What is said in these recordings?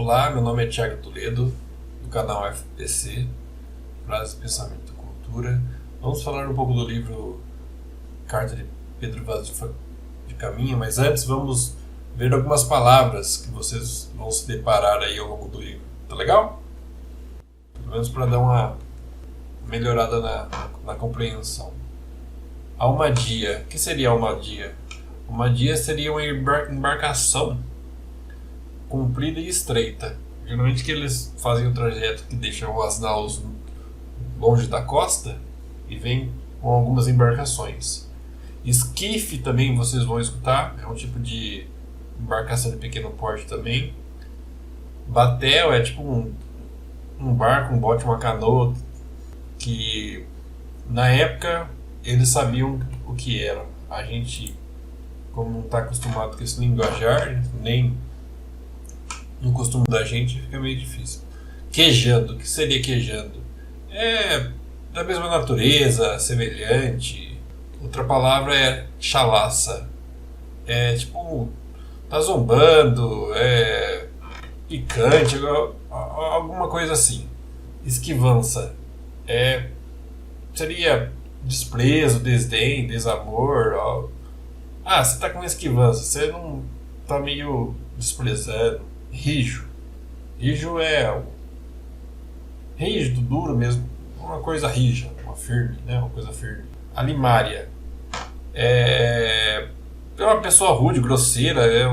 Olá, meu nome é Thiago Toledo, do canal FPC, Frases, Pensamento e Cultura. Vamos falar um pouco do livro Carta de Pedro Vaz de Caminha, mas antes vamos ver algumas palavras que vocês vão se deparar aí ao longo do livro. Tá legal? Pelo menos para dar uma melhorada na compreensão. Almadia. O que seria almadia? Almadia seria uma embarcação comprida e estreita. Geralmente que eles fazem o trajeto que deixam as naus longe da costa e vêm com algumas embarcações. Esquife também vocês vão escutar, é um tipo de embarcação de pequeno porte também. Batel é tipo um barco, um bote, uma canoa que na época eles sabiam o que era. A gente, como não está acostumado com esse linguajar, nem no costume da gente, fica meio difícil. Quejando, o que seria quejando? É da mesma natureza, semelhante. Outra palavra é chalaça. É tipo, tá zombando, é picante, alguma coisa assim. Esquivança. Seria desprezo, desdém, desamor. Você tá com esquivança, você não tá meio desprezando. Rijo. Rijo é rígido, duro mesmo. Uma coisa rija, uma coisa firme. Alimária. É uma pessoa rude, grosseira,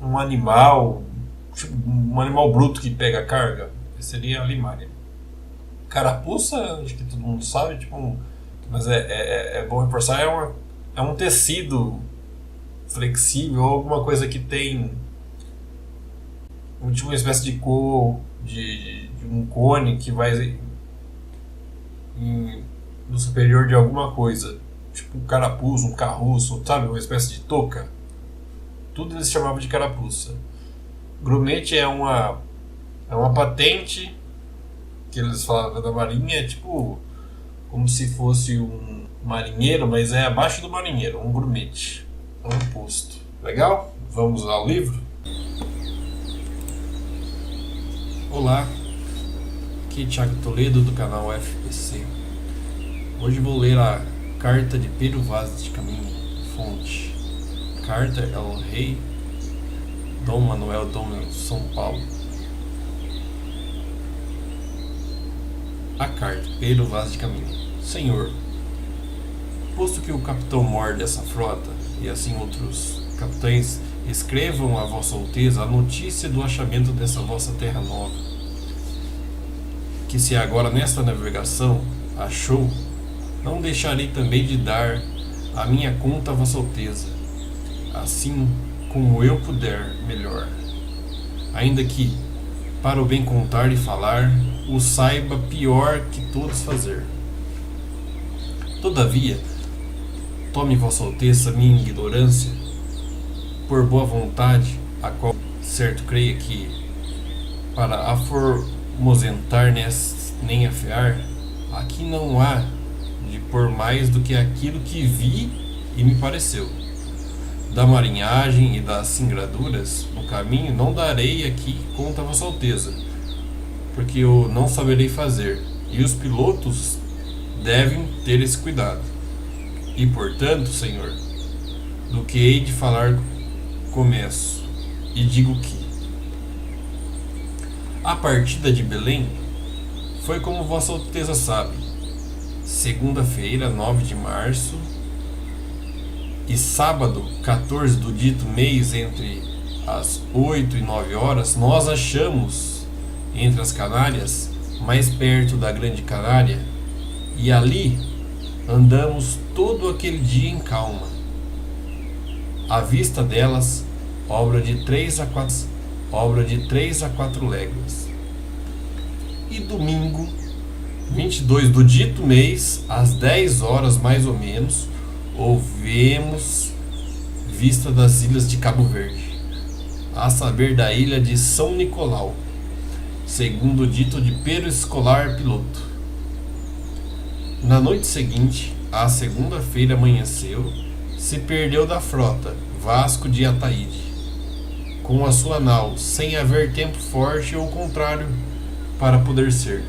um animal, um animal bruto que pega carga. Esse seria alimária. Carapuça, acho que todo mundo sabe, mas é bom reforçar, é um tecido flexível, alguma coisa que tem uma espécie de cor, de um cone que vai no superior de alguma coisa, tipo um carapuço, um carruço, sabe, uma espécie de touca. Tudo eles chamavam de carapuça. Grumete é uma patente que eles falavam da marinha, como se fosse um marinheiro, mas é abaixo do marinheiro, um grumete, um posto. Legal? Vamos ao livro? Olá, aqui é Thiago Toledo do canal FPC. Hoje vou ler a Carta de Pedro Vaz de Caminha, fonte. Carta ao Rei Dom Manuel Dom São Paulo. A carta, Pedro Vaz de Caminha. Senhor, posto que o capitão-mor dessa frota, e assim outros capitães, escrevam a vossa alteza a notícia do achamento dessa vossa terra nova, que se agora nesta navegação achou, não deixarei também de dar a minha conta a vossa alteza, assim como eu puder melhor, ainda que, para o bem contar e falar, o saiba pior que todos fazer. Todavia, tome vossa alteza minha ignorância por boa vontade, a qual certo creia que, para aformosentar nem afear, aqui não há de pôr mais do que aquilo que vi e me pareceu. Da marinhagem e das singraduras no caminho não darei aqui conta a vossa alteza, porque eu não saberei fazer, e os pilotos devem ter esse cuidado. E portanto, Senhor, do que hei de falar começo, e digo que a partida de Belém foi, como vossa alteza sabe, segunda-feira, 9 de março, e sábado, 14 do dito mês, entre as 8 e 9 horas, nós achamos entre as Canárias, mais perto da Grande Canária, e ali andamos todo aquele dia em calma. A vista delas, obra de 3 a 4 léguas. E domingo, 22 do dito mês, às 10 horas mais ou menos, ouvemos vista das ilhas de Cabo Verde, a saber da ilha de São Nicolau, segundo o dito de Pedro Escolar piloto. Na noite seguinte, a segunda-feira amanheceu, se perdeu da frota Vasco de Ataíde. com a sua nau, sem haver tempo forte ou contrário para poder ser.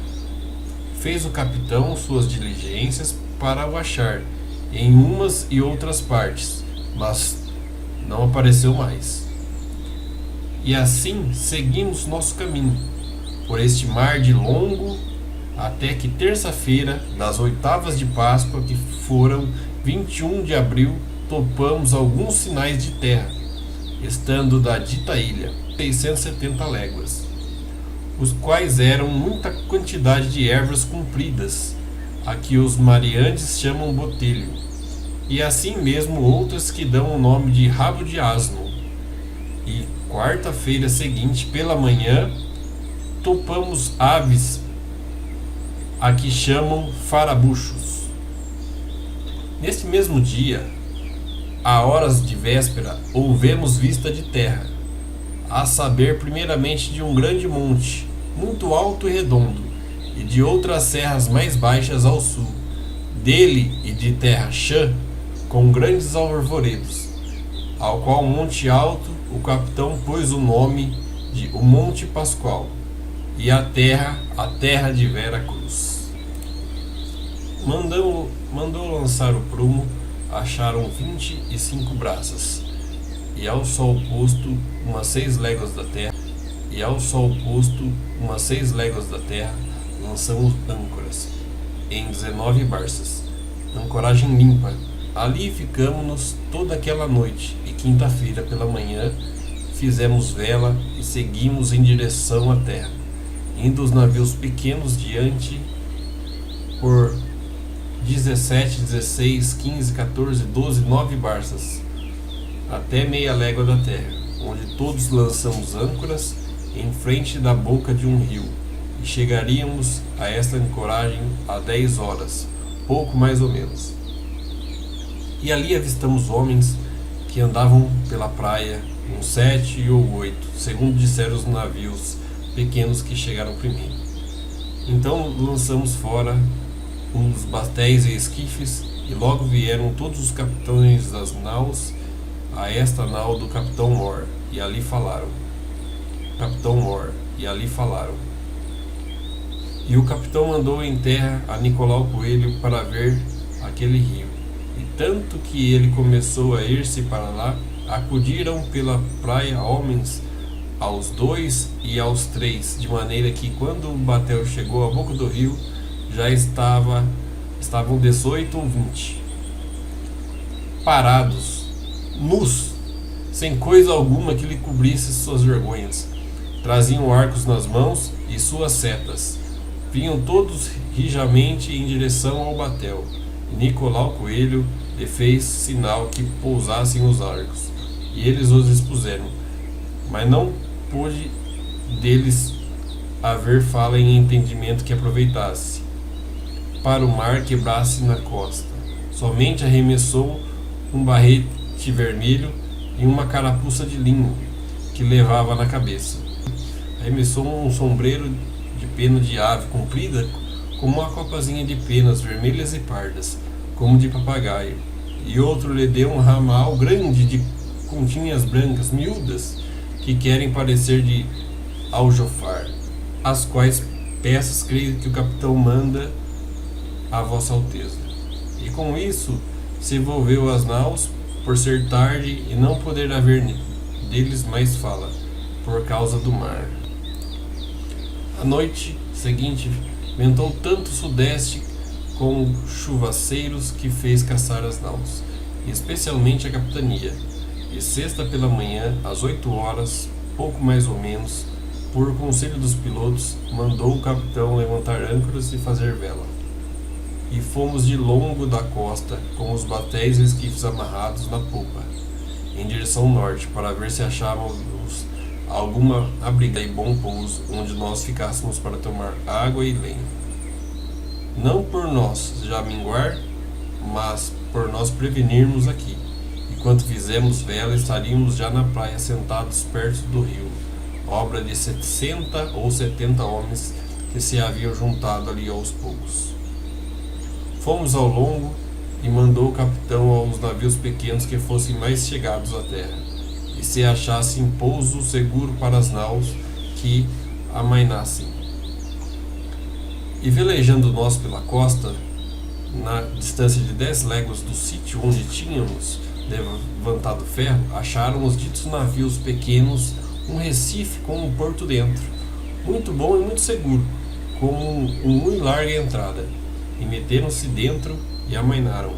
Fez o capitão suas diligências para o achar em umas e outras partes, mas não apareceu mais. E assim seguimos nosso caminho, por este mar de longo, até que terça-feira das oitavas de Páscoa, que foram 21 de abril, topamos alguns sinais de terra, estando da dita ilha 670 léguas, os quais eram muita quantidade de ervas compridas, a que os mariantes chamam botelho, e assim mesmo outras que dão o nome de rabo de asno. E quarta-feira seguinte, pela manhã, topamos aves a que chamam farabuchos. Neste mesmo dia, a horas de véspera, houvemos vista de terra, a saber primeiramente de um grande monte, muito alto e redondo, e de outras serras mais baixas ao sul, dele e de terra chã, com grandes arvoredos, ao qual monte alto o capitão pôs o nome de o Monte Pascoal, e a terra de Vera Cruz. Mandou lançar o prumo, acharam 25 braças, e ao sol posto umas 6 léguas da terra, lançamos âncoras em 19 barças, ancoragem limpa. Ali ficamos-nos toda aquela noite, e quinta-feira pela manhã fizemos vela e seguimos em direção à terra, indo os navios pequenos diante por 17, 16, 15, 14, 12, 9 barças, até meia légua da terra, onde todos lançamos âncoras em frente da boca de um rio, e chegaríamos a esta ancoragem a 10 horas, pouco mais ou menos. E ali avistamos homens que andavam pela praia, uns 7 ou 8, segundo disseram os navios pequenos que chegaram primeiro. Então lançamos fora uns batéis e esquifes, e logo vieram todos os capitães das naus a esta nau do capitão Mor, e ali falaram. E o capitão mandou em terra a Nicolau Coelho para ver aquele rio. E tanto que ele começou a ir-se para lá, acudiram pela praia homens aos 2 e aos 3, de maneira que quando o batel chegou à boca do rio, já estavam 18 ou 20, parados, nus, sem coisa alguma que lhe cobrisse suas vergonhas. Traziam arcos nas mãos e suas setas. Vinham todos rijamente em direção ao batel. E Nicolau Coelho lhe fez sinal que pousassem os arcos, e eles os expuseram. Mas não pôde deles haver fala em entendimento que aproveitasse para o mar quebrasse na costa. Somente arremessou um barrete vermelho e uma carapuça de linho que levava na cabeça. Arremessou um sombreiro de pena de ave comprida, como uma copazinha de penas vermelhas e pardas, como de papagaio, e outro lhe deu um ramal grande de continhas brancas miúdas, que querem parecer de aljofar, as quais peças creio que o capitão manda a Vossa Alteza. E com isso se volveu às naus, por ser tarde e não poder haver deles mais fala, por causa do mar. A noite seguinte ventou tanto sudeste com chuvaceiros que fez caçar as naus, e especialmente a capitania. E sexta pela manhã, às 8 horas, pouco mais ou menos, por conselho dos pilotos, mandou o capitão levantar âncoras e fazer vela. E fomos de longo da costa, com os batéis e esquifes amarrados na popa, em direção norte, para ver se achávamos alguma abriga e bom pouso, onde nós ficássemos para tomar água e lenha. Não por nós já minguar, mas por nós prevenirmos aqui. Enquanto fizemos vela, estaríamos já na praia, sentados perto do rio, obra de 60 ou 70 homens que se haviam juntado ali aos poucos. Fomos ao longo, e mandou o capitão aos navios pequenos que fossem mais chegados à terra, e e se achassem pouso seguro para as naus que amainassem. E velejando nós pela costa, na distância de 10 léguas do sítio onde tínhamos levantado ferro, acharam os ditos navios pequenos um recife com um porto dentro, muito bom e muito seguro, como muito larga entrada, e meteram-se dentro e amainaram.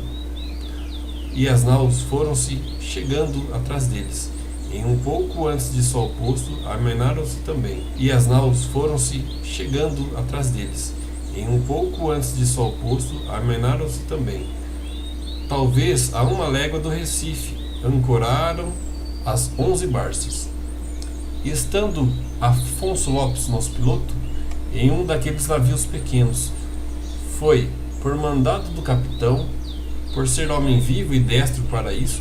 E as naus foram-se chegando atrás deles. Em um pouco antes de sol posto, amainaram-se também. E as naus foram-se chegando atrás deles. Em um pouco antes de sol posto, amainaram-se também. Talvez a 1 légua do Recife, ancoraram as 11 barças. E estando Afonso Lopes, nosso piloto, em um daqueles navios pequenos, foi, por mandado do capitão, por ser homem vivo e destro para isso,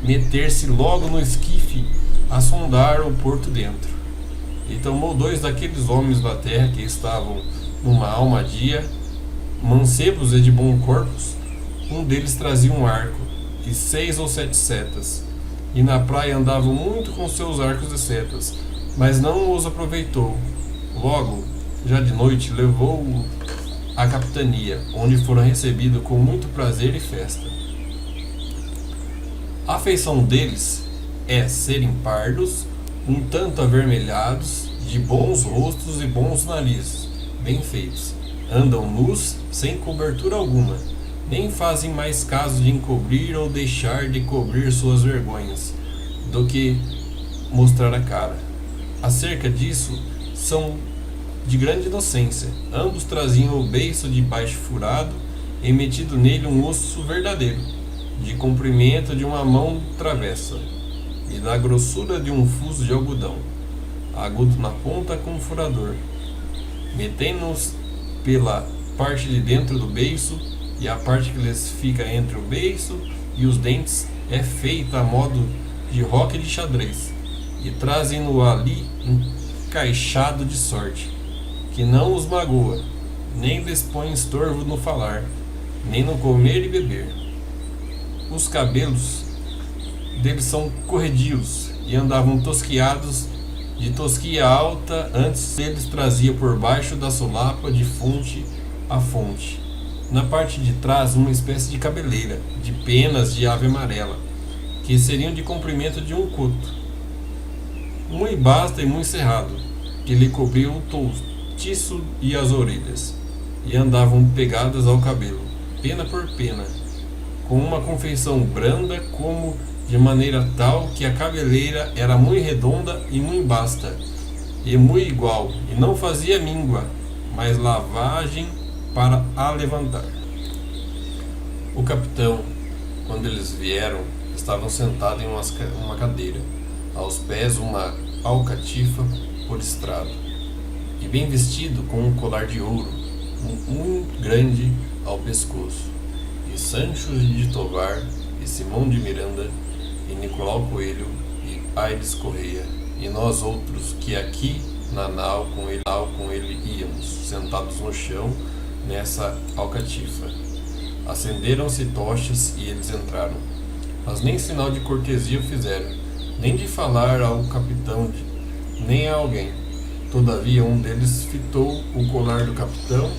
meter-se logo no esquife a sondar o porto dentro. E tomou 2 daqueles homens da terra que estavam numa almadia, mancebos e de bom corpos. Um deles trazia um arco e 6 ou 7 setas, e na praia andavam muito com seus arcos e setas, mas não os aproveitou. Logo, já de noite, levou-o à capitania, onde foram recebidos com muito prazer e festa. A feição deles é serem pardos, um tanto avermelhados, de bons rostos e bons narizes, bem feitos. Andam nus, sem cobertura alguma, nem fazem mais caso de encobrir ou deixar de cobrir suas vergonhas, do que mostrar a cara. Acerca disso, são de grande inocência. Ambos traziam o beiço de baixo furado e metido nele um osso verdadeiro, de comprimento de uma mão travessa, e da grossura de um fuso de algodão, agudo na ponta com um furador. Metendo-nos pela parte de dentro do beiço, e a parte que lhes fica entre o beiço e os dentes é feita a modo de roque de xadrez, e trazem-no ali encaixado de sorte, que não os magoa, nem lhes põe estorvo no falar, nem no comer e beber. Os cabelos deles são corredios, e andavam tosquiados de tosquia alta, antes eles trazia por baixo da solapa de fonte a fonte. Na parte de trás uma espécie de cabeleira, de penas de ave amarela, que seriam de comprimento de um coto, muito basta e muito cerrado, que lhe cobriu o tostiço e as orelhas, e andavam pegadas ao cabelo, pena por pena, com uma confeição branda, como de maneira tal que a cabeleira era muito redonda e muito basta, e muito igual, e não fazia míngua, mas lavagem para a levantar. O capitão, quando eles vieram, estavam sentados em uma cadeira, aos pés uma alcatifa por estrado, e bem vestido com um colar de ouro, muito grande ao pescoço. E Sancho de Tovar, e Simão de Miranda, e Nicolau Coelho, e Aires Correia, e nós outros que aqui na nau com ele íamos, sentados no chão nessa alcatifa. Acenderam-se tochas e eles entraram, mas nem sinal de cortesia fizeram, nem de falar ao capitão, nem a alguém. Todavia um deles fitou o colar do capitão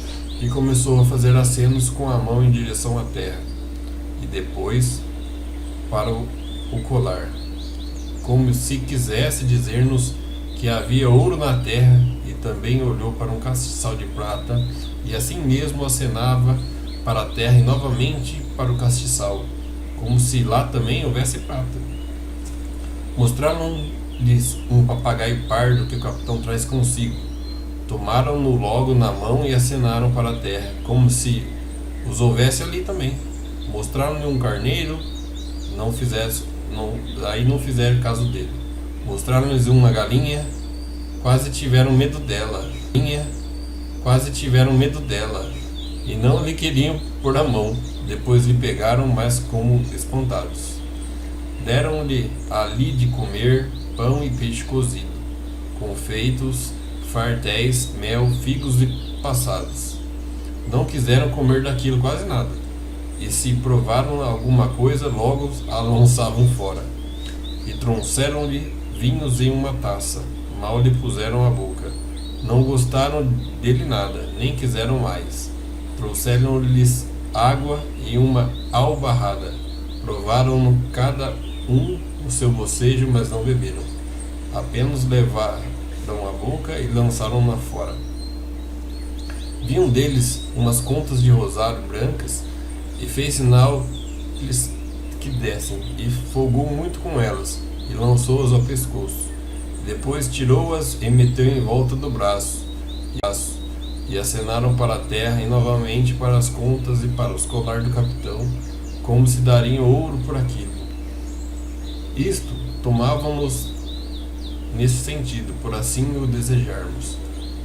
e começou a fazer acenos com a mão em direção à terra, e depois para o colar, como se quisesse dizer-nos que havia ouro na terra, e também olhou para um castiçal de prata, e assim mesmo acenava para a terra e novamente para o castiçal, como se lá também houvesse prata. Mostraram-lhes um papagaio pardo que o capitão traz consigo. Tomaram-no logo na mão e acenaram para a terra, como se os houvesse ali também. Mostraram-lhe um carneiro, não fizeram caso dele. Mostraram-lhes uma galinha, quase tiveram medo dela, e não lhe queriam pôr a mão. Depois lhe pegaram, mas como espantados. Deram-lhe ali de comer pão e peixe cozido, confeitos, fartéis, mel, figos e passadas. Não quiseram comer daquilo quase nada, e se provaram alguma coisa, logo a lançavam fora. e trouxeram-lhe vinhos em uma taça, mal lhe puseram à boca. Não gostaram dele nada, nem quiseram mais. Trouxeram-lhes água e uma albarrada. Provaram cada um o seu bocejo, mas não beberam. Apenas levaram a boca e lançaram-na fora. Vi um deles umas contas de rosário brancas e fez sinal que dessem, e folgou muito com elas, e lançou-as ao pescoço. Depois tirou-as e meteu em volta do braço, e acenaram para a terra e novamente para as contas e para os colar do capitão, como se dariam ouro por aquilo. Isto tomávamos nesse sentido, por assim o desejarmos.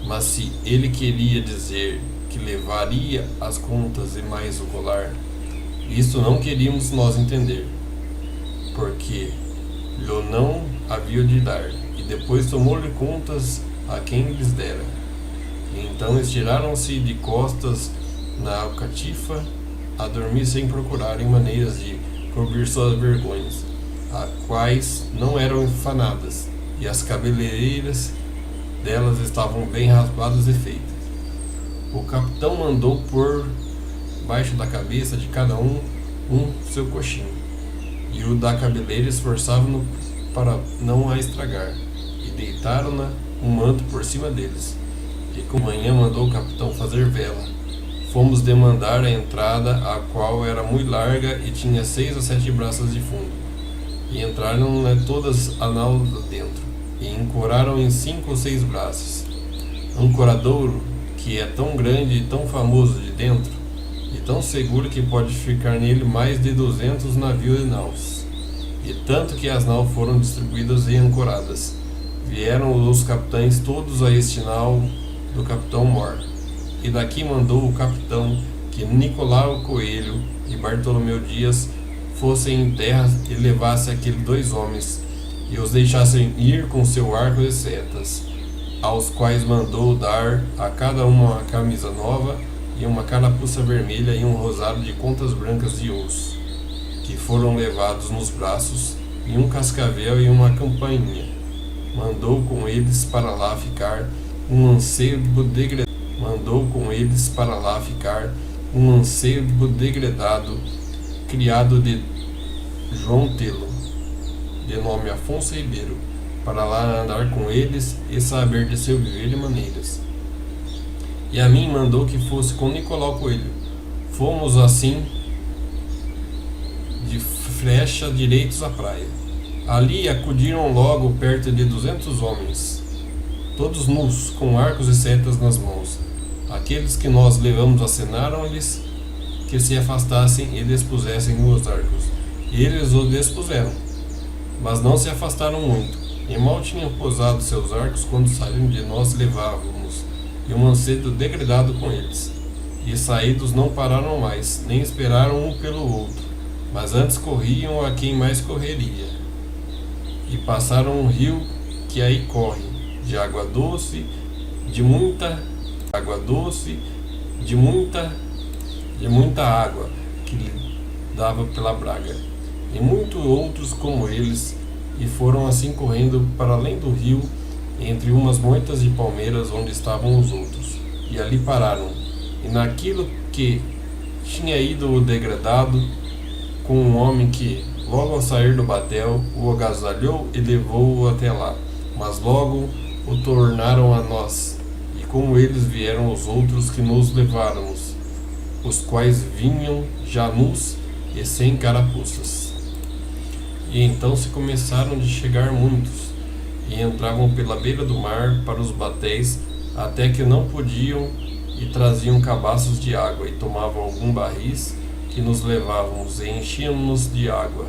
Mas se ele queria dizer que levaria as contas e mais o colar, isto não queríamos nós entender, porque lhe não havia de dar, e depois tomou-lhe contas a quem lhes dera. E então estiraram-se de costas na alcatifa, a dormir sem procurarem maneiras de cobrir suas vergonhas, as quais não eram enfanadas, e as cabeleireiras delas estavam bem raspadas e feitas. O capitão mandou pôr baixo da cabeça de cada um seu coxinho, e o da cabeleira esforçava-no para não a estragar, e deitaram-na um manto por cima deles. E com manhã mandou o capitão fazer vela. Fomos demandar a entrada, a qual era muito larga e tinha 6 ou 7 braças de fundo, e entraram todas a nau dentro, e ancoraram em 5 ou 6 braços. Ancoradouro que é tão grande e tão famoso de dentro, e tão seguro que pode ficar nele mais de 200 navios e naus. E tanto que as naus foram distribuídas e ancoradas. Vieram os capitães todos a este nau do capitão Mor. E daqui mandou o capitão que Nicolau Coelho e Bartolomeu Dias fossem em terra e levassem aqueles 2 homens, e os deixassem ir com seu arco e setas, aos quais mandou dar a cada uma camisa nova, e uma carapuça vermelha e um rosário de contas brancas de osso, que foram levados nos braços, e um cascavel e uma campainha. Mandou com eles para lá ficar um mancebo degredado, criado de João Telo, de nome Afonso Ribeiro, para lá andar com eles e saber de seu viver e maneiras. E a mim mandou que fosse com Nicolau Coelho. Fomos assim de flecha direitos à praia. Ali acudiram logo perto de 200 homens, todos nus, com arcos e setas nas mãos. Aqueles que nós levamos acenaram-lhes que se afastassem e dispusessem os arcos. E eles os dispuseram, mas não se afastaram muito, e mal tinham posado seus arcos quando saíram de nós levávamos, e o mancebo degradado com eles. E saídos não pararam mais, nem esperaram um pelo outro, mas antes corriam a quem mais correria. E passaram um rio que aí corre, de água doce, de muita água que lhe dava pela braga, e muitos outros como eles, e foram assim correndo para além do rio, entre umas moitas de palmeiras onde estavam os outros, e ali pararam. E naquilo que tinha ido o degradado, com um homem que, logo ao sair do batel, o agasalhou e levou-o até lá, mas logo o tornaram a nós, e com eles vieram os outros que nos leváramos, os quais vinham já nus e sem carapuças. E então se começaram de chegar muitos, e entravam pela beira do mar para os batéis, até que não podiam, e traziam cabaços de água, e tomavam algum barris que nos levávamos, e enchíamos-nos de água,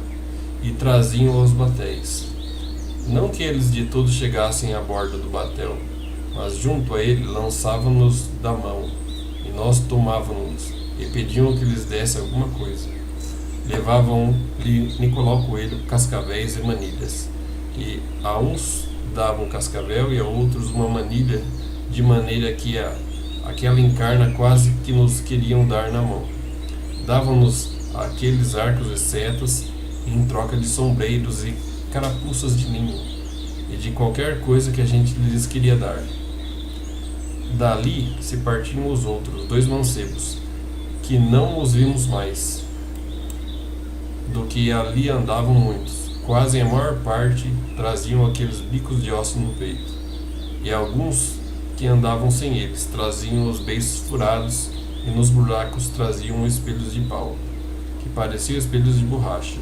e traziam aos batéis. Não que eles de todos chegassem à borda do batel, mas junto a ele lançavam-nos da mão, e nós tomávamos, e pediam que lhes desse alguma coisa. Levavam-lhe Nicolau Coelho cascavéis e manilhas, e a uns davam cascavel e a outros uma manilha, de maneira que aquela encarna quase que nos queriam dar na mão. Davam-nos aqueles arcos e setas em troca de sombreiros e carapuças de linho e de qualquer coisa que a gente lhes queria dar. Dali se partiam os outros 2 mancebos, que não os vimos mais, do que ali andavam muitos, quase a maior parte traziam aqueles bicos de osso no peito, e alguns que andavam sem eles traziam os beiços furados, e nos buracos traziam espelhos de pau, que pareciam espelhos de borracha,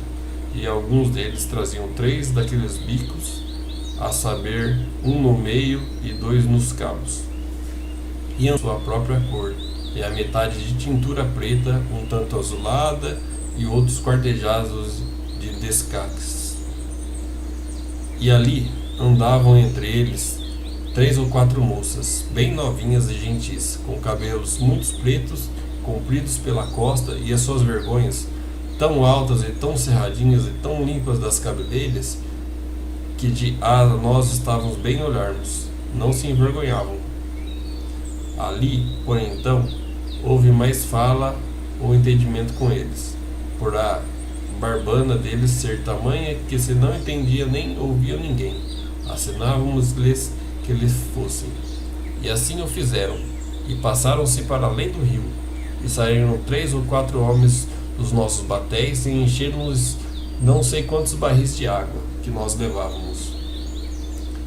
e alguns deles traziam 3 daqueles bicos, a saber, 1 no meio e 2 nos cabos, e a sua própria cor, e a metade de tintura preta, um tanto azulada, e outros quartejados de descaques. E ali andavam entre eles 3 ou 4 moças, bem novinhas e gentis, com cabelos muito pretos, compridos pela costa, e as suas vergonhas, tão altas e tão cerradinhas e tão limpas das cabeleiras, que de nós estávamos bem a olharmos, não se envergonhavam. Ali, porém, então, houve mais fala ou entendimento com eles, por a barbana deles ser tamanha que se não entendia nem ouvia ninguém. Assinávamos-lhes que eles fossem. E assim o fizeram, e passaram-se para além do rio, e saíram 3 ou 4 homens dos nossos batéis e encheram-nos não sei quantos barris de água que nós levávamos,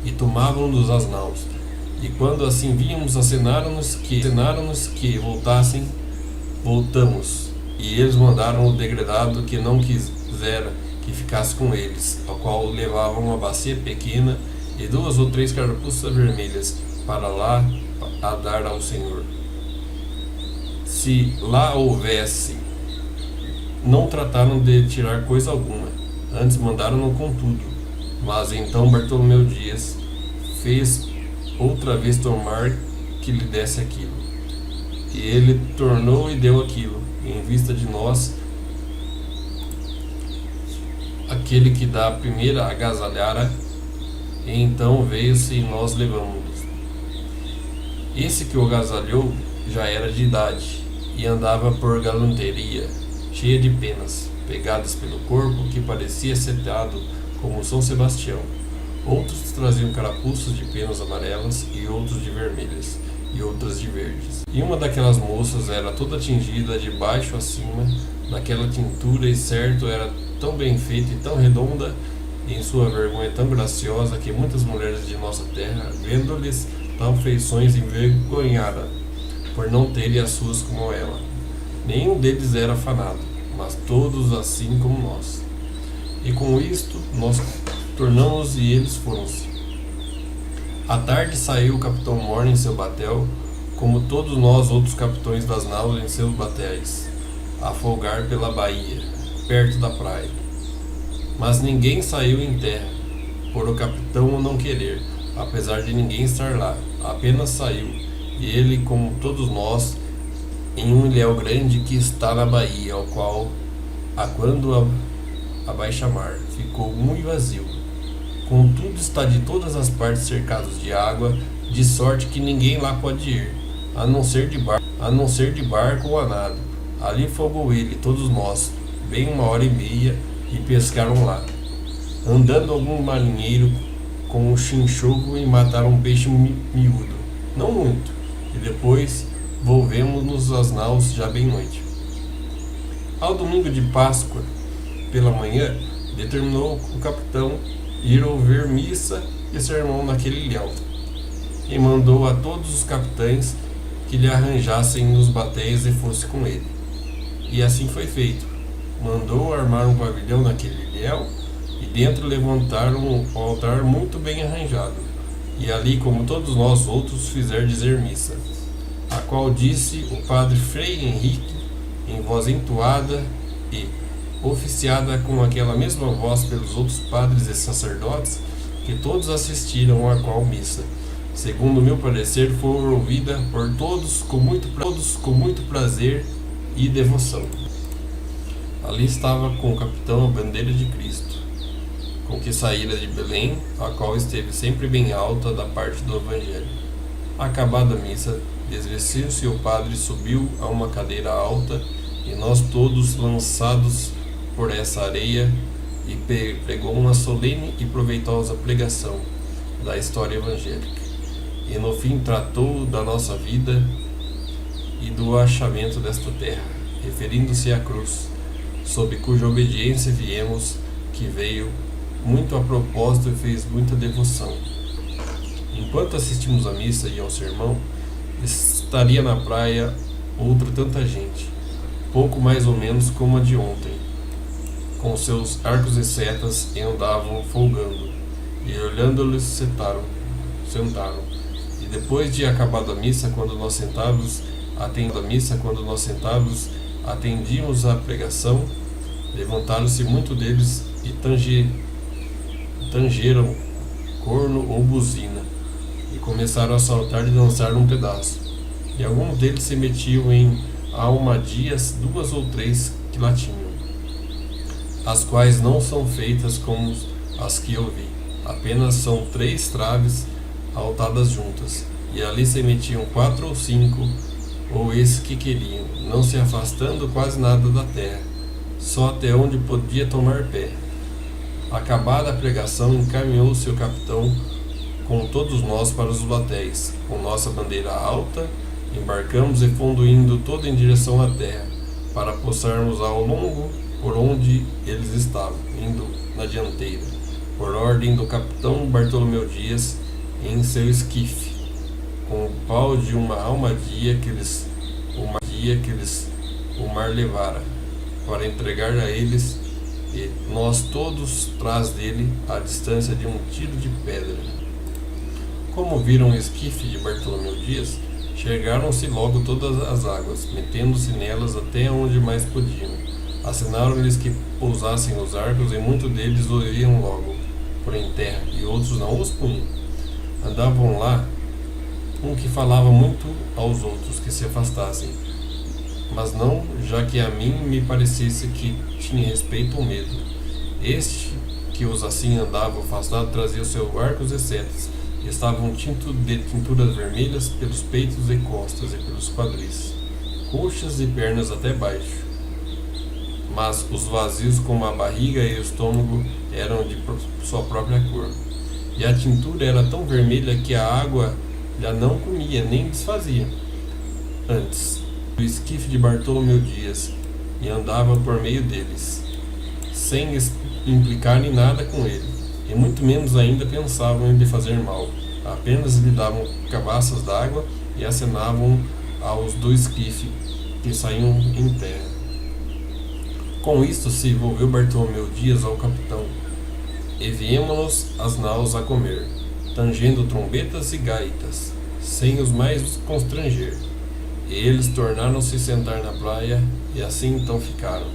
e tomavam-nos as naus. E quando assim víamos, acenaram-nos que voltassem. Voltamos, e eles mandaram o degradado que não quisera que ficasse com eles, ao qual levavam uma bacia pequena e 2 ou 3 carapuças vermelhas para lá a dar ao Senhor. Se lá houvesse, não trataram de tirar coisa alguma, antes mandaram-no com tudo. Mas então Bartolomeu Dias fez outra vez tomar que lhe desse aquilo. E ele tornou e deu aquilo, em vista de nós, aquele que dá a primeira agasalhara, e então veio-se e nós levamos-nos. Esse que o agasalhou já era de idade, e andava por galanteria, cheia de penas, pegadas pelo corpo, que parecia setado como São Sebastião. Outros traziam carapuças de penas amarelas, e outros de vermelhas, e outras de verdes. E uma daquelas moças era toda tingida de baixo a cima daquela tintura, e certo era tão bem feita e tão redonda, e em sua vergonha tão graciosa, que muitas mulheres de nossa terra, vendo-lhes tal feições, envergonharam por não terem as suas como ela. Nenhum deles era afanado, mas todos assim como nós. E com isto nós tornamos e eles foram-se. À tarde saiu o capitão Morne em seu batel, como todos nós outros capitões das naus em seus batéis, a folgar pela baía, perto da praia. Mas ninguém saiu em terra, por o capitão não querer, apesar de ninguém estar lá. Apenas saiu, e ele, como todos nós, em um ilhéu grande que está na baía, ao qual, a quando a baixa-mar, ficou muito vazio. Contudo, está de todas as partes cercados de água, de sorte que ninguém lá pode ir, a não ser de barco ou a nado. Ali fogou ele, todos nós, bem 1h30, e pescaram lá, andando algum marinheiro com um chinchogo e mataram um peixe miúdo, não muito, e depois volvemos-nos às naus já bem noite. Ao domingo de Páscoa, pela manhã, determinou o capitão ir ouvir missa e sermão naquele ilhéu, e mandou a todos os capitães que lhe arranjassem nos batéis e fosse com ele. E assim foi feito. Mandou armar um pavilhão naquele ilhéu, e dentro levantaram um altar muito bem arranjado, e ali, como todos nós outros, fizer dizer missa, a qual disse o padre Frei Henrique em voz entoada e oficiada com aquela mesma voz pelos outros padres e sacerdotes, que todos assistiram à qual missa, segundo meu parecer, foi ouvida por todos com muito prazer e devoção. Ali estava com o capitão a bandeira de Cristo, com que saíra de Belém, a qual esteve sempre bem alta da parte do Evangelho. Acabada a missa, desvestiu-se o padre, subiu a uma cadeira alta, e nós todos, lançados por essa areia, e pregou uma solene e proveitosa pregação da história evangélica. E no fim tratou da nossa vida e do achamento desta terra, referindo-se à cruz, sob cuja obediência viemos, que veio muito a propósito e fez muita devoção. Enquanto assistimos à missa e ao sermão, estaria na praia outra tanta gente, pouco mais ou menos como a de ontem, com seus arcos e setas, e andavam folgando, e olhando-lhes sentaram. E depois de acabado a missa, quando nós sentados, atendíamos à pregação, levantaram-se muito deles e tangeram corno ou buzina, e começaram a saltar e dançar num pedaço. E alguns deles se metiam em almadias, 2 ou 3 que lá tinham, as quais não são feitas como as que eu vi, apenas são 3 traves altadas juntas, e ali se metiam 4 ou 5, ou esses que queriam, não se afastando quase nada da terra, só até onde podia tomar pé. Acabada a pregação, encaminhou-se o capitão com todos nós para os batéis, com nossa bandeira alta, embarcamos e fomos indo todo em direção à terra, para passarmos ao longo por onde eles estavam, indo na dianteira, por ordem do capitão Bartolomeu Dias, em seu esquife, com o pau de uma almadia que o mar levara, para entregar a eles, e nós todos trás dele, à distância de um tiro de pedra. Como viram o esquife de Bartolomeu Dias, chegaram-se logo todas as águas, metendo-se nelas até onde mais podiam. Assinaram-lhes que pousassem os arcos, e muitos deles o iam logo por em terra, e outros não os punham. Andavam lá um que falava muito aos outros que se afastassem, mas não, já que a mim me parecesse que tinha respeito ou medo. Este, que os assim andava afastado, trazia os seus arcos e setas, e estavam tintos de tinturas vermelhas pelos peitos e costas e pelos quadris, coxas e pernas até baixo. Mas os vazios, como a barriga e o estômago, eram de sua própria cor. E a tintura era tão vermelha que a água já não comia nem desfazia. Antes, o esquife de Bartolomeu Dias, e andava por meio deles, sem implicar em nada com ele, e muito menos ainda pensavam em lhe fazer mal. Apenas lhe davam cabaças d'água e acenavam aos do esquife, que saíam em terra. Com isto se envolveu Bartolomeu Dias ao capitão, e viemos-nos as naus a comer, tangendo trombetas e gaitas, sem os mais constranger. E eles tornaram-se sentar na praia, e assim então ficaram.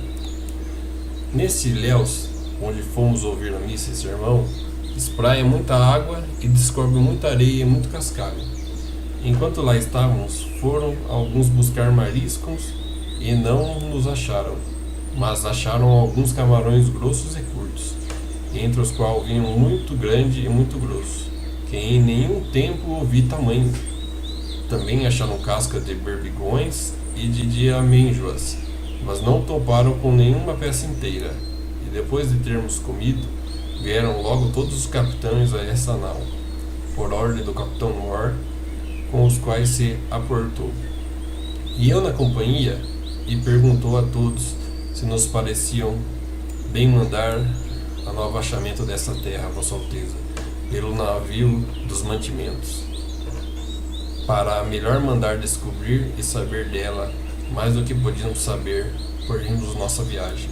Nesse ilhéus, onde fomos ouvir a missa e sermão, espraia muita água e descobre muita areia e muito cascalho. Enquanto lá estávamos, foram alguns buscar mariscos e não nos acharam, mas acharam alguns camarões grossos e curtos, entre os quais vinham muito grande e muito grosso, que em nenhum tempo vi tamanho. Também acharam casca de berbigões e de amêndoas, mas não toparam com nenhuma peça inteira. E depois de termos comido, vieram logo todos os capitães a essa nau, por ordem do capitão Moore, com os quais se aportou. E eu na companhia, e perguntou a todos se nos pareciam bem mandar a novo achamento dessa terra, Vossa Alteza, pelo navio dos mantimentos, para melhor mandar descobrir e saber dela mais do que podíamos saber por irmos nossa viagem.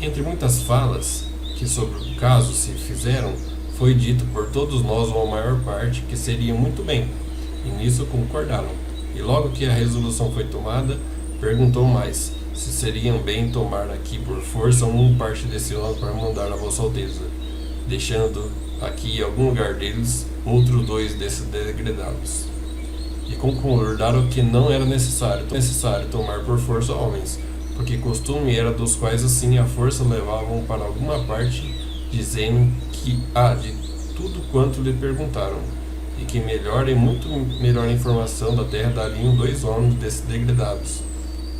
Entre muitas falas que sobre o caso se fizeram, foi dito por todos nós, ou a maior parte, que seria muito bem, e nisso concordaram. E logo que a resolução foi tomada, perguntou mais se seriam bem tomar aqui por força uma parte desse ano para mandar a Vossa Alteza, deixando aqui em algum lugar deles outros 2 desses degredados. E concordaram que não era necessário tomar por força homens, porque costume era dos quais assim a força levavam para alguma parte, dizendo que de tudo quanto lhe perguntaram, e que melhor e muito melhor informação da terra dariam 2 homens desses degredados,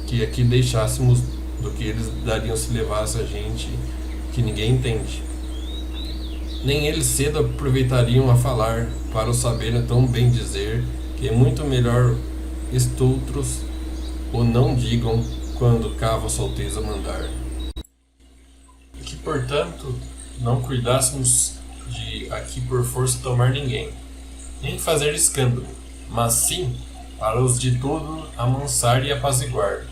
que aqui deixássemos, do que eles dariam se levasse a gente que ninguém entende. Nem eles cedo aproveitariam a falar, para o saberem tão bem dizer, que é muito melhor estoutros o não digam, quando cá Vossa Alteza mandar. Que, portanto, não cuidássemos de aqui por força tomar ninguém, nem fazer escândalo, mas sim para os de todo amansar e apaziguar,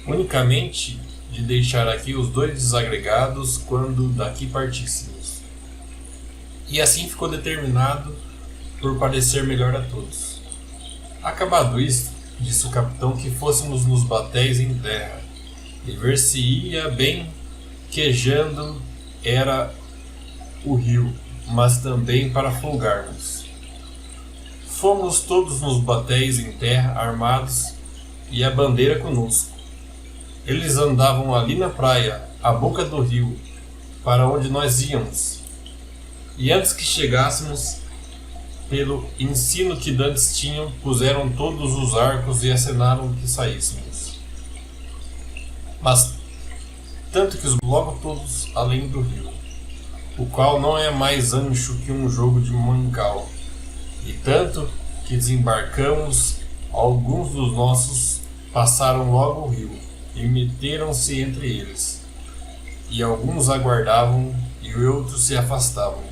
unicamente de deixar aqui os dois desagregados quando daqui partíssemos. E assim ficou determinado por parecer melhor a todos. Acabado isto, disse o capitão que fôssemos nos batéis em terra, e ver-se-ia bem quejando era o rio, mas também para folgarmos. Fomos todos nos batéis em terra, armados, e a bandeira conosco. Eles andavam ali na praia, à boca do rio, para onde nós íamos. E antes que chegássemos, pelo ensino que dantes tinham, puseram todos os arcos e acenaram que saíssemos. Mas tanto que os logo todos além do rio, o qual não é mais ancho que um jogo de mangal. E tanto que desembarcamos, alguns dos nossos passaram logo o rio, e meteram-se entre eles. E alguns aguardavam, e outros se afastavam.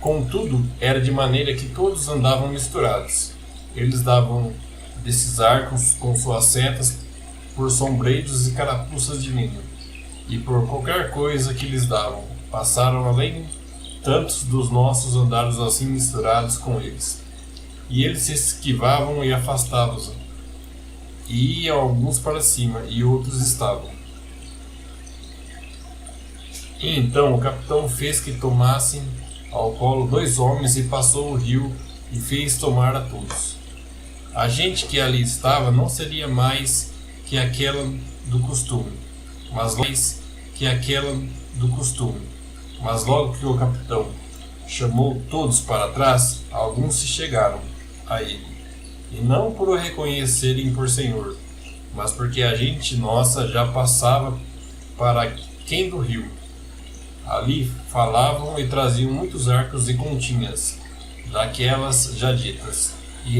Contudo, era de maneira que todos andavam misturados. Eles davam desses arcos com suas setas por sombreiros e carapuças de linho, e por qualquer coisa que lhes davam, passaram além tantos dos nossos andados assim misturados com eles. E eles se esquivavam e afastavam-se, e iam alguns para cima, e outros estavam. E então o capitão fez que tomassem ao colo 2 homens e passou o rio e fez tomar a todos. A gente que ali estava não seria mais que aquela do costume, mas logo que o capitão chamou todos para trás, alguns se chegaram a ele, e não por o reconhecerem por senhor, mas porque a gente nossa já passava para quem do rio. Ali falavam e traziam muitos arcos e continhas, daquelas já ditas, e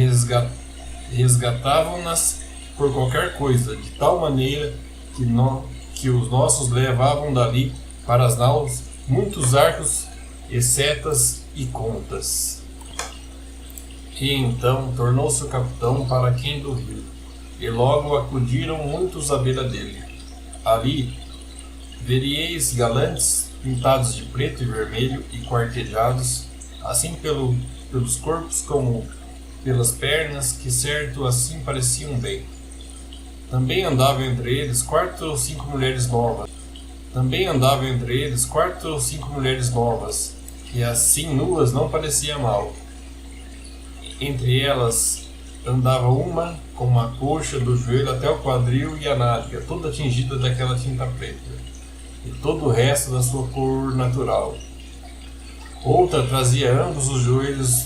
resgatavam-nas por qualquer coisa, de tal maneira que os nossos levavam dali para as naus muitos arcos e setas e contas. E então tornou-se o capitão para quem do rio, e logo acudiram muitos à beira dele. Ali veríeis galantes pintados de preto e vermelho e quartejados, assim pelos corpos como pelas pernas, que certo assim pareciam bem. Também andavam entre eles 4 ou 5 mulheres novas. Que assim nuas não parecia mal. Entre elas andava uma com uma coxa do joelho até o quadril e a nádega, toda tingida daquela tinta preta, e todo o resto da sua cor natural. Outra trazia ambos os joelhos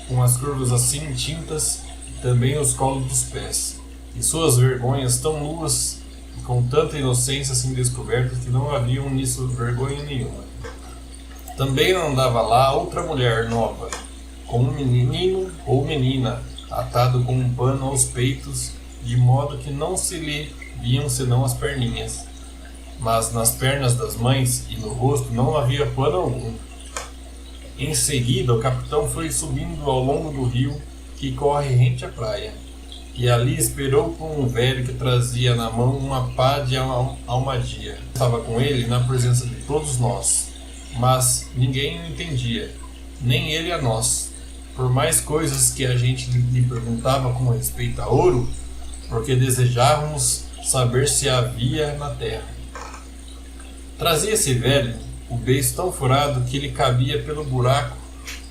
com as curvas assim tintas, e também os colos dos pés, e suas vergonhas tão nuas e com tanta inocência assim descobertas que não haviam nisso vergonha nenhuma. Também andava lá outra mulher nova, com um menino ou menina, atado com um pano aos peitos, de modo que não se lhe viam senão as perninhas. Mas nas pernas das mães e no rosto não havia pano algum. Em seguida, o capitão foi subindo ao longo do rio que corre rente à praia, e ali esperou por um velho que trazia na mão uma pá de almadia. Estava com ele na presença de todos nós, mas ninguém o entendia, nem ele a nós. Por mais coisas que a gente lhe perguntava com respeito a ouro, porque desejávamos saber se havia na terra. Trazia esse velho o beiço tão furado que lhe cabia pelo buraco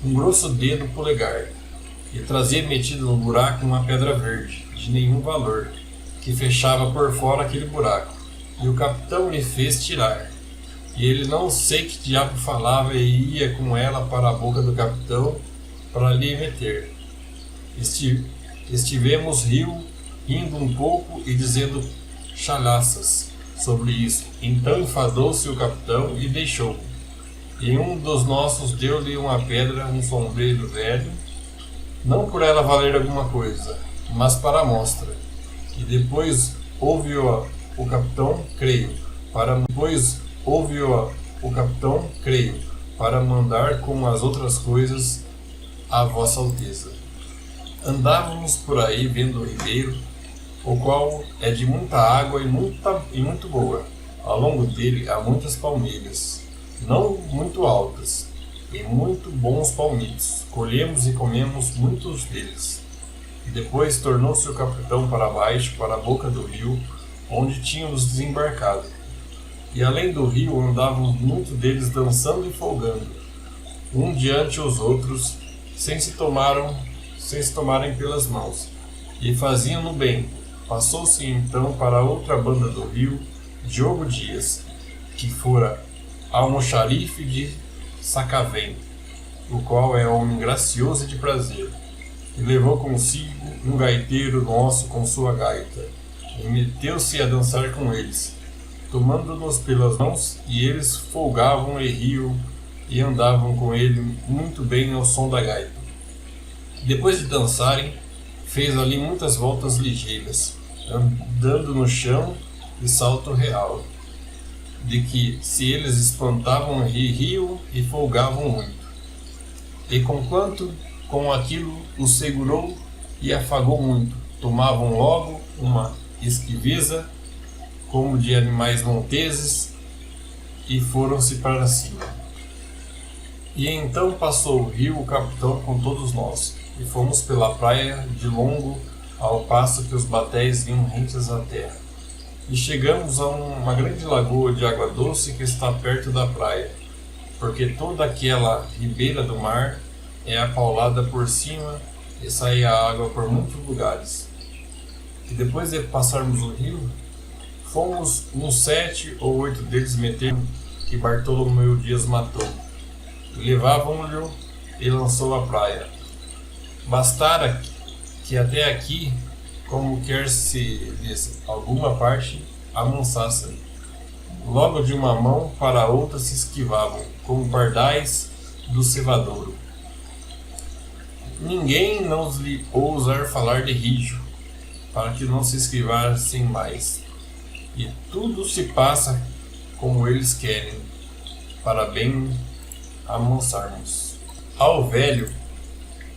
um grosso dedo polegar, e trazia metido no buraco uma pedra verde, de nenhum valor, que fechava por fora aquele buraco, e o capitão lhe fez tirar. E ele não sei que diabo falava e ia com ela para a boca do capitão para lhe meter. Estivemos rindo um pouco e dizendo chalhaças, sobre isso. Então enfadou-se o capitão e deixou-o. E um dos nossos deu-lhe uma pedra, um sombreiro velho, não por ela valer alguma coisa, mas para a amostra. E depois ouve-o o capitão, creio, para mandar com as outras coisas a Vossa Alteza. Andávamos por aí vendo o ribeiro, o qual é de muita água e muito boa. Ao longo dele há muitas palmeiras, não muito altas, e muito bons palmitos. Colhemos e comemos muitos deles. Depois tornou-se o capitão para baixo, para a boca do rio, onde tínhamos desembarcado. E além do rio andavam muitos deles dançando e folgando, um diante os outros, sem se tomarem pelas mãos, e faziam no bem. Passou-se então para a outra banda do rio Diogo Dias, que fora almoxarife de Sacavém, o qual é homem gracioso e de prazer, e levou consigo um gaiteiro nosso com sua gaita, e meteu-se a dançar com eles, tomando-nos pelas mãos, e eles folgavam e riam, e andavam com ele muito bem ao som da gaita. Depois de dançarem, fez ali muitas voltas ligeiras, andando no chão e salto real, de que se eles espantavam riam e folgavam muito. E conquanto com aquilo os segurou e afagou muito, tomavam logo uma esquiveza, como de animais monteses, e foram-se para cima. E então passou o rio o capitão com todos nós, e fomos pela praia de longo, ao passo que os batéis iam rentes à terra. E chegamos a uma grande lagoa de água doce que está perto da praia, porque toda aquela ribeira do mar é apaulada por cima e sai a água por muitos lugares. E depois de passarmos o rio, fomos uns 7 ou 8 deles meter que Bartolomeu Dias matou. Levavam-lhe e lançou à praia. Bastara que até aqui, como quer se desse alguma parte, amansassem. Logo de uma mão para a outra se esquivavam, como pardais do cevadouro. Ninguém não lhe ousar falar de rijo, para que não se esquivassem mais. E tudo se passa como eles querem, para bem amansarmos. Ao velho,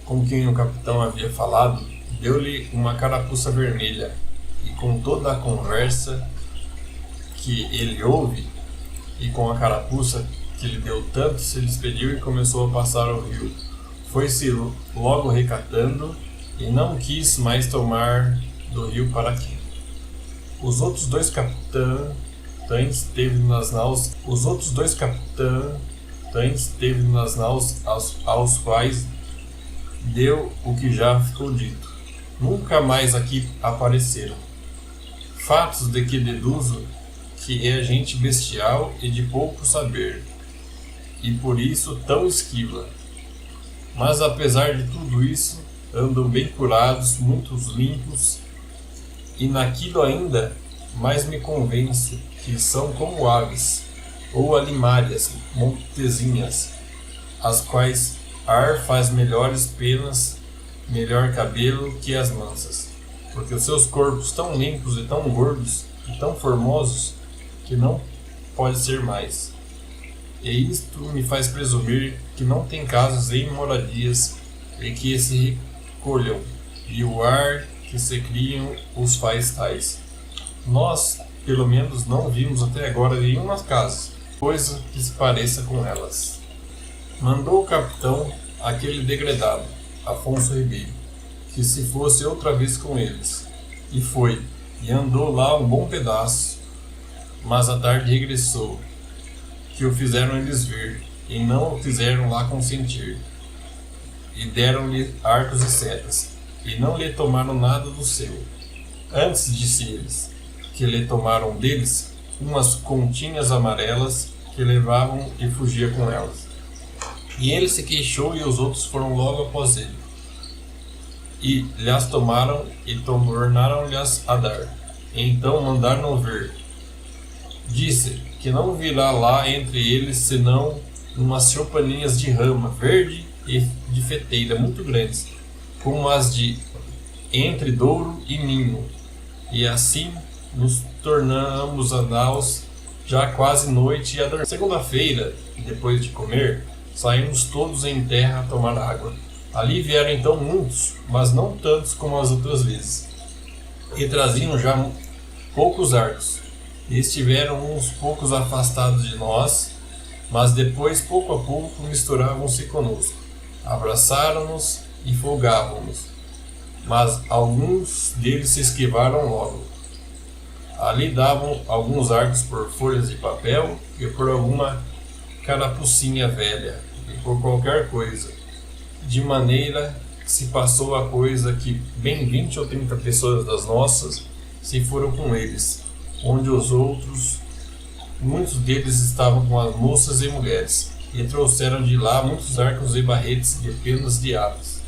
com quem o capitão havia falado, deu-lhe uma carapuça vermelha, e com toda a conversa que ele ouve, e com a carapuça que lhe deu tanto, se despediu e começou a passar o rio. Foi-se logo recatando, e não quis mais tomar do rio para aqui. Os outros dois capitães teve nas naus, aos quais deu o que já ficou dito. Nunca mais aqui apareceram. Fatos de que deduzo que é gente bestial e de pouco saber, e por isso tão esquiva. Mas apesar de tudo isso, andam bem curados, muitos limpos, e naquilo ainda mais me convenço que são como aves, ou alimárias, montezinhas, as quais ar faz melhores penas, melhor cabelo que as mansas, porque os seus corpos tão limpos e tão gordos e tão formosos que não pode ser mais. E isto me faz presumir que não tem casas em moradias e que se recolham, e o ar que se criam os faz tais. Nós, pelo menos, não vimos até agora nenhuma casa, coisa que se pareça com elas. Mandou o capitão aquele degredado, Afonso Ribeiro, que se fosse outra vez com eles. E foi, e andou lá um bom pedaço, mas à tarde regressou, que o fizeram eles vir, e não o fizeram lá consentir. E deram-lhe arcos e setas, e não lhe tomaram nada do seu. Antes, disse eles, que lhe tomaram deles umas continhas amarelas que levavam e fugia com elas. E ele se queixou e os outros foram logo após ele. E lhas tomaram e tornaram-lhas a dar. E então mandaram ver. Disse que não virá lá entre eles senão umas choupaninhas de rama verde e de feteira muito grandes, como as de entre Douro e Minho. E assim nos tornamos a naus, já quase noite e a dormir. Segunda-feira, depois de comer, saímos todos em terra a tomar água. Ali vieram então muitos, mas não tantos como as outras vezes, e traziam já poucos arcos. E estiveram uns poucos afastados de nós, mas depois, pouco a pouco, misturavam-se conosco. Abraçaram-nos e folgavam-nos, mas alguns deles se esquivaram logo. Ali davam alguns arcos por folhas de papel e por alguma carapucinha velha e por qualquer coisa, de maneira que se passou a coisa que bem 20 ou 30 pessoas das nossas se foram com eles, onde os outros, muitos deles estavam com as moças e mulheres, e trouxeram de lá muitos arcos e barretes de penas de aves,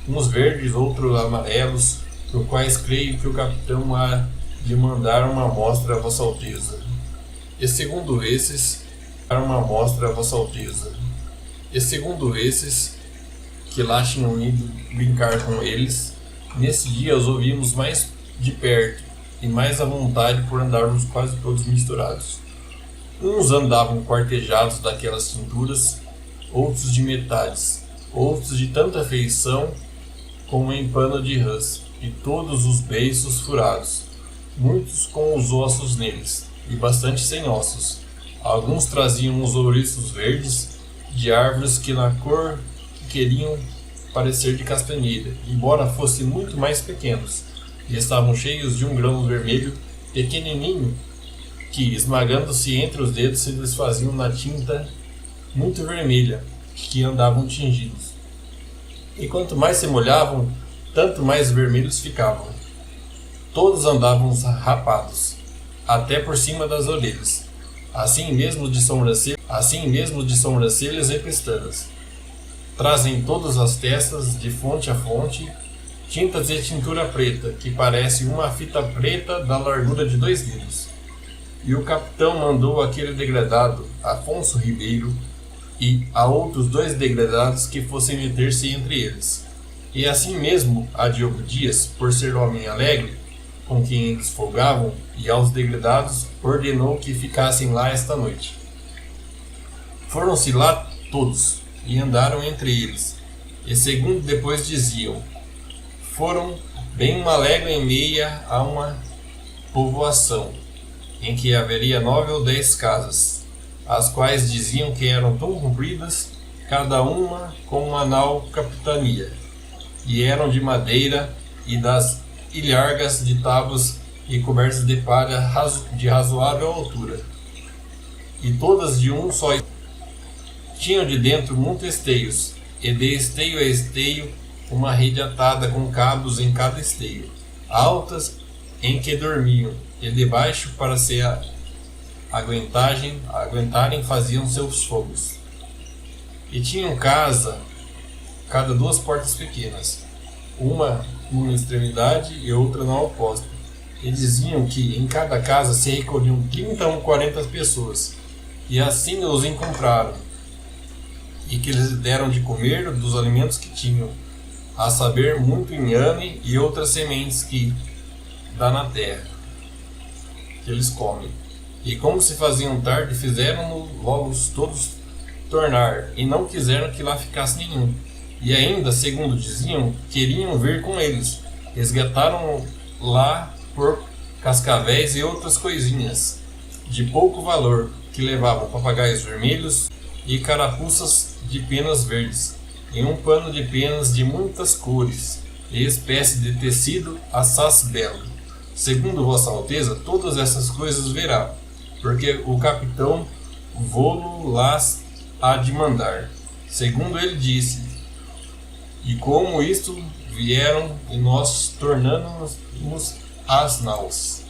uns verdes, outros amarelos, por quais creio que o capitão há de mandar uma amostra a Vossa Alteza. E segundo esses, que lá tinham ido brincar com eles, nesse dia os ouvimos mais de perto e mais à vontade por andarmos quase todos misturados. Uns andavam quartejados daquelas cinturas, outros de metades, outros de tanta feição como em pano de rãs, e todos os beiços furados, muitos com os ossos neles, e bastante sem ossos. Alguns traziam uns ouriços verdes, de árvores que na cor queriam parecer de castanheira, embora fossem muito mais pequenos, e estavam cheios de um grão vermelho pequenininho, que, esmagando-se entre os dedos, se desfaziam na tinta muito vermelha, que andavam tingidos. E quanto mais se molhavam, tanto mais vermelhos ficavam. Todos andavam rapados, até por cima das orelhas, assim mesmo de sobrancelhas e pestanas. Trazem todas as testas, de fonte a fonte, tintas de tintura preta, que parece uma fita preta da largura de 2 dedos. E o capitão mandou aquele degradado, Afonso Ribeiro, e a outros 2 degradados que fossem meter-se entre eles. E assim mesmo a Diogo Dias, por ser homem alegre, com quem eles folgavam, e aos degradados ordenou que ficassem lá esta noite. Foram-se lá todos, e andaram entre eles, e segundo depois diziam, foram bem uma légua e meia a uma povoação, em que haveria 9 ou 10 casas, as quais diziam que eram tão compridas, cada uma com uma nau capitania, e eram de madeira e das ilhargas de tábuas e cobertas de palha de razoável altura, e todas de um só. Tinham de dentro muitos esteios, e de esteio a esteio uma rede atada com cabos em cada esteio, altas em que dormiam, e debaixo para se aguentarem faziam seus fogos. E tinham cada 2 portas pequenas, uma numa extremidade e outra na oposta. E diziam que em cada casa se recolhiam 30 ou 40 pessoas, e assim os encontraram, e que lhes deram de comer dos alimentos que tinham, a saber, muito inhame e outras sementes que dá na terra, que eles comem. E como se faziam tarde, fizeram-no logo todos tornar, e não quiseram que lá ficasse nenhum. E ainda, segundo diziam, queriam vir com eles. Resgataram lá por cascavéis e outras coisinhas de pouco valor, que levavam papagaios vermelhos e carapuças de penas verdes, em um pano de penas de muitas cores, e espécie de tecido assaz belo. Segundo Vossa Alteza, todas essas coisas verá, porque o capitão vô-lo las há de mandar, segundo ele disse. E como isto vieram, e nós tornamos as naus.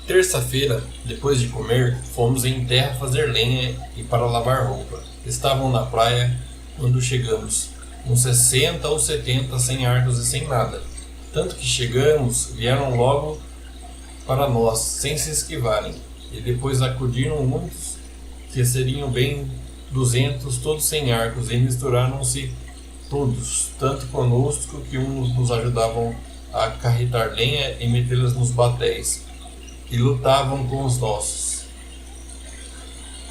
Terça-feira, depois de comer, fomos em terra fazer lenha e para lavar roupa. Estavam na praia quando chegamos, uns 60 ou 70 sem arcos e sem nada. Tanto que chegamos, vieram logo para nós, sem se esquivarem. E depois acudiram muitos, que seriam bem 200, todos sem arcos, e misturaram-se todos, tanto conosco que uns nos ajudavam a carretar lenha e metê-las nos batéis, e lutavam com os nossos.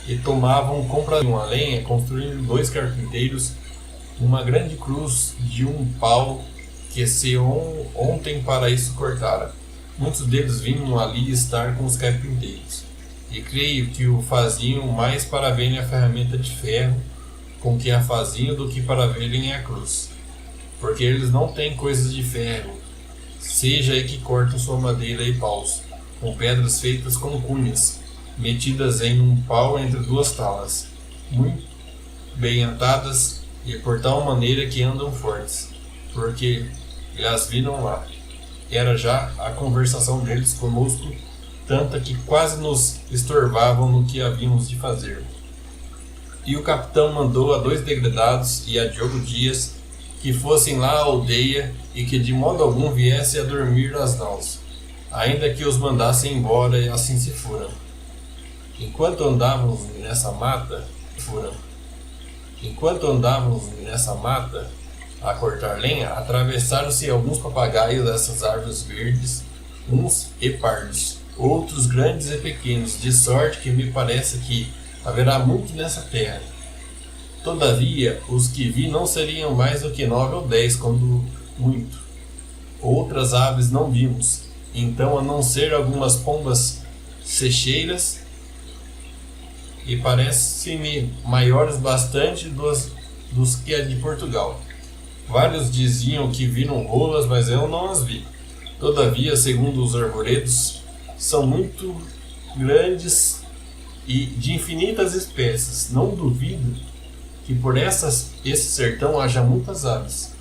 E tomavam compra de uma lenha, construindo 2 carpinteiros, uma grande cruz de um pau que se ontem para isso cortara. Muitos deles vinham ali estar com os carpinteiros, e creio que o faziam mais para verem a ferramenta de ferro com que a faziam do que para verem a cruz, porque eles não têm coisas de ferro, seja aí que cortam sua madeira e paus, com pedras feitas com cunhas, metidas em um pau entre 2 talas, muito bem atadas e por tal maneira que andam fortes, porque as viram lá. Era já a conversação deles conosco, tanta que quase nos estorvavam no que havíamos de fazer. E o capitão mandou a 2 degredados e a Diogo Dias que fossem lá à aldeia e que de modo algum viessem a dormir nas naus, ainda que os mandassem embora, e assim se foram. Enquanto andávamos nessa mata a cortar lenha, atravessaram-se alguns papagaios dessas árvores verdes, uns e pardos, outros grandes e pequenos, de sorte que me parece que haverá muito nessa terra. Todavia, os que vi não seriam mais do que 9 ou 10, quando muito. Outras aves não vimos, então, a não ser algumas pombas secheiras, e parece-me maiores bastante dos que a de Portugal. Vários diziam que viram rolas, mas eu não as vi. Todavia, segundo os arvoredos, são muito grandes e de infinitas espécies. Não duvido que por esse sertão haja muitas aves.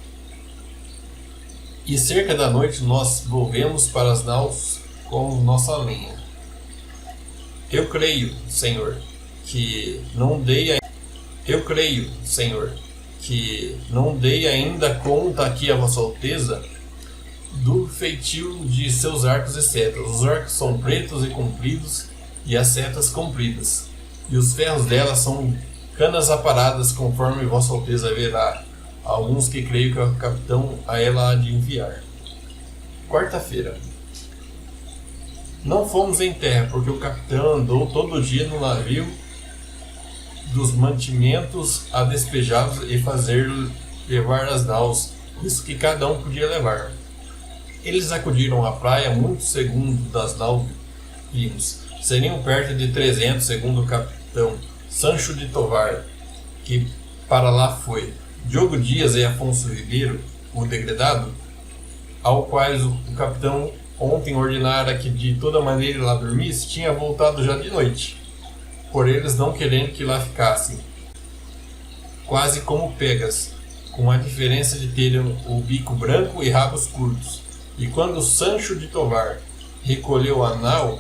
E cerca da noite nós volvemos para as naus com nossa lenha. Eu creio, Senhor, que não dei ainda conta aqui a Vossa Alteza do feitio de seus arcos e setas. Os arcos são pretos e compridos, e as setas compridas, e os ferros delas são canas aparadas, conforme Vossa Alteza verá, alguns que creio que o capitão a ela há de enviar. Quarta-feira. Não fomos em terra, porque o capitão andou todo dia no navio dos mantimentos a despejá-los e fazer levar as naus, isso que cada um podia levar. Eles acudiram à praia muito segundo das naus vimos. Seriam perto de 300, segundo o capitão Sancho de Tovar, que para lá foi. Diogo Dias e Afonso Ribeiro, o degredado, ao quais o capitão ontem ordenara que de toda maneira lá dormisse, tinha voltado já de noite, por eles não querendo que lá ficassem, quase como pegas, com a diferença de terem o bico branco e rabos curtos. E quando Sancho de Tovar recolheu a nau,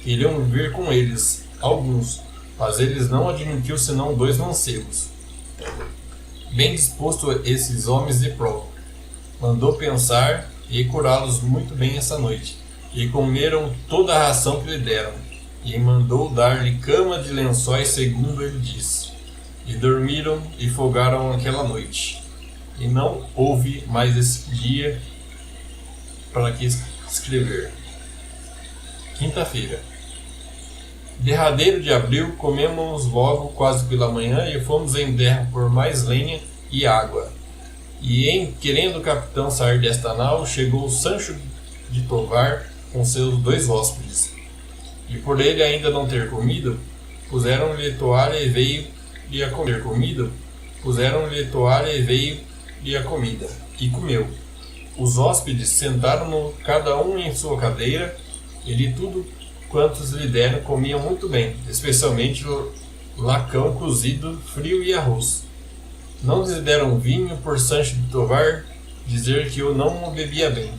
queriam vir com eles alguns, mas eles não admitiu senão 2 mancebos. Bem disposto esses homens de prova, mandou pensar e curá-los muito bem essa noite, e comeram toda a ração que lhe deram, e mandou dar-lhe cama de lençóis, segundo ele disse, e dormiram e folgaram aquela noite, e não houve mais esse dia para que escrever. Quinta-feira. Derradeiro de abril, comemos logo quase pela manhã e fomos em terra por mais lenha e água. E querendo o capitão sair desta nau, chegou Sancho de Tovar com seus 2 hóspedes. E por ele ainda não ter comido, puseram-lhe toalha e veio-lhe a comer. Puseram-lhe toalha e veio-lhe a comida. E comeu. Os hóspedes sentaram-no cada um em sua cadeira, e de tudo quantos lhe deram comiam muito bem, especialmente o lacão cozido, frio e arroz. Não lhes deram vinho por Sancho de Tovar dizer que eu não o bebia bem.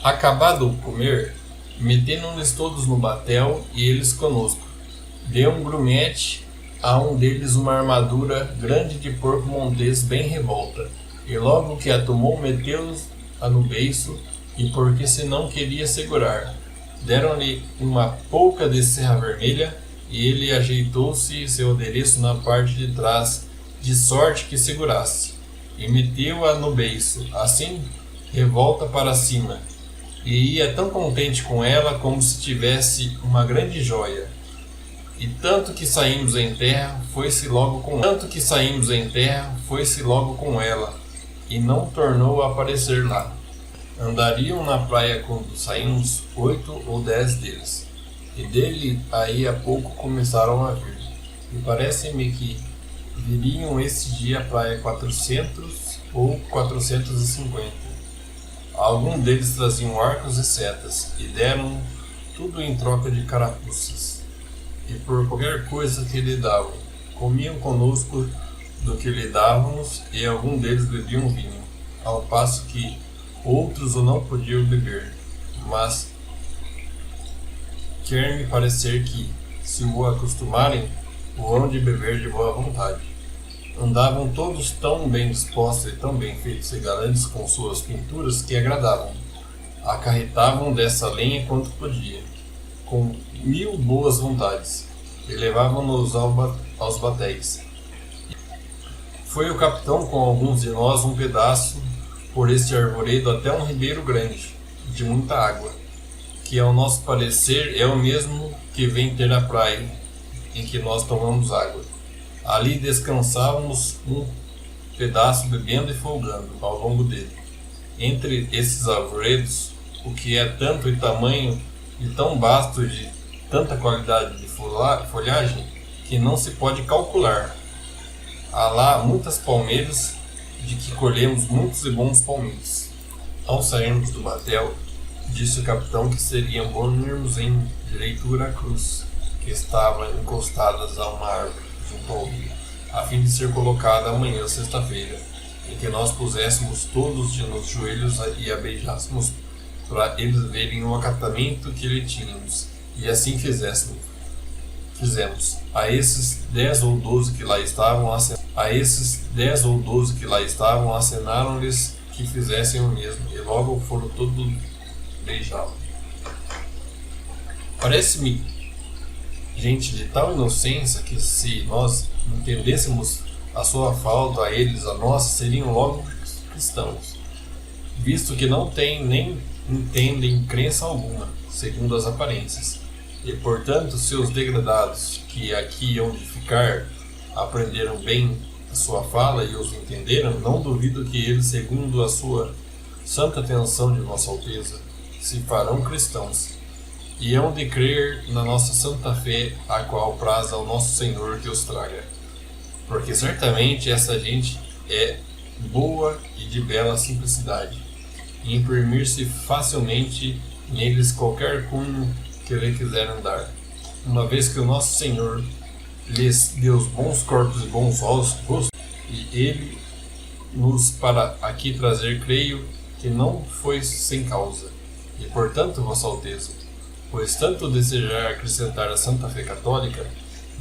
Acabado o comer, metendo-nos todos no batel e eles conosco. Deu um grumete a um deles uma armadura grande de porco montês bem revolta, e logo que a tomou meteu-a no beiço, e porque se não queria segurar, Deram-lhe uma polca de serra vermelha, e ele ajeitou-se seu adereço na parte de trás, de sorte que segurasse, e meteu-a no beiço, assim revolta para cima, e ia tão contente com ela como se tivesse uma grande joia. E tanto que saímos em terra, foi-se logo com ela, e não tornou a aparecer lá. Andariam na praia quando saímos 8 ou 10 deles, e dele aí a pouco começaram a vir. E parece-me que viriam esse dia à praia 400 ou 450. Alguns deles traziam arcos e setas, e deram tudo em troca de carapuças. E por qualquer coisa que lhe davam, comiam conosco do que lhe dávamos, e alguns deles bebiam vinho, ao passo que outros o não podiam beber. Mas quer-me parecer que, se o acostumarem, o hão de beber de boa vontade. Andavam todos tão bem dispostos e tão bem feitos e galantes com suas pinturas que agradavam. Acarretavam dessa lenha quanto podia, com 1000 boas vontades, e levavam-nos aos batéis. Foi o capitão com alguns de nós um pedaço por este arvoredo até um ribeiro grande, de muita água, que ao nosso parecer é o mesmo que vem ter a praia, em que nós tomamos água. Ali descansávamos um pedaço bebendo e folgando ao longo dele. Entre esses arvoredos, o que é tanto e tamanho e tão vasto de tanta qualidade de folhagem que não se pode calcular. Há lá muitas palmeiras, de que colhemos muitos e bons palmitos. Ao sairmos do batel, disse o capitão que seria bom irmos em direitura à cruz, que estava encostadas a uma árvore junto ao rio, a fim de ser colocada amanhã, sexta-feira, em que nós puséssemos todos nos joelhos e a beijássemos, para eles verem o acatamento que lhe tínhamos, e assim fizemos. A esses 10 ou 12 que lá estavam, acenaram-lhes que fizessem o mesmo, e logo foram todos beijá-lo. Parece-me gente de tal inocência que, se nós entendêssemos a sua falta, a eles a nossa, seriam logo cristãos, visto que não têm nem entendem crença alguma, segundo as aparências. E portanto, se os degradados, que aqui hão de ficar, aprenderam bem a sua fala e os entenderam, não duvido que eles, segundo a sua santa atenção de Vossa Alteza, se farão cristãos, e hão de crer na nossa santa fé, a qual praz ao nosso Senhor que os traga. Porque certamente essa gente é boa e de bela simplicidade, e imprimir-se facilmente neles qualquer cunho que lhe quiserem dar, uma vez que o nosso Senhor lhes deu bons corpos e bons rostos, e ele nos para aqui trazer, creio que não foi sem causa. E portanto, Vossa Alteza, pois tanto desejar acrescentar a Santa Fé Católica,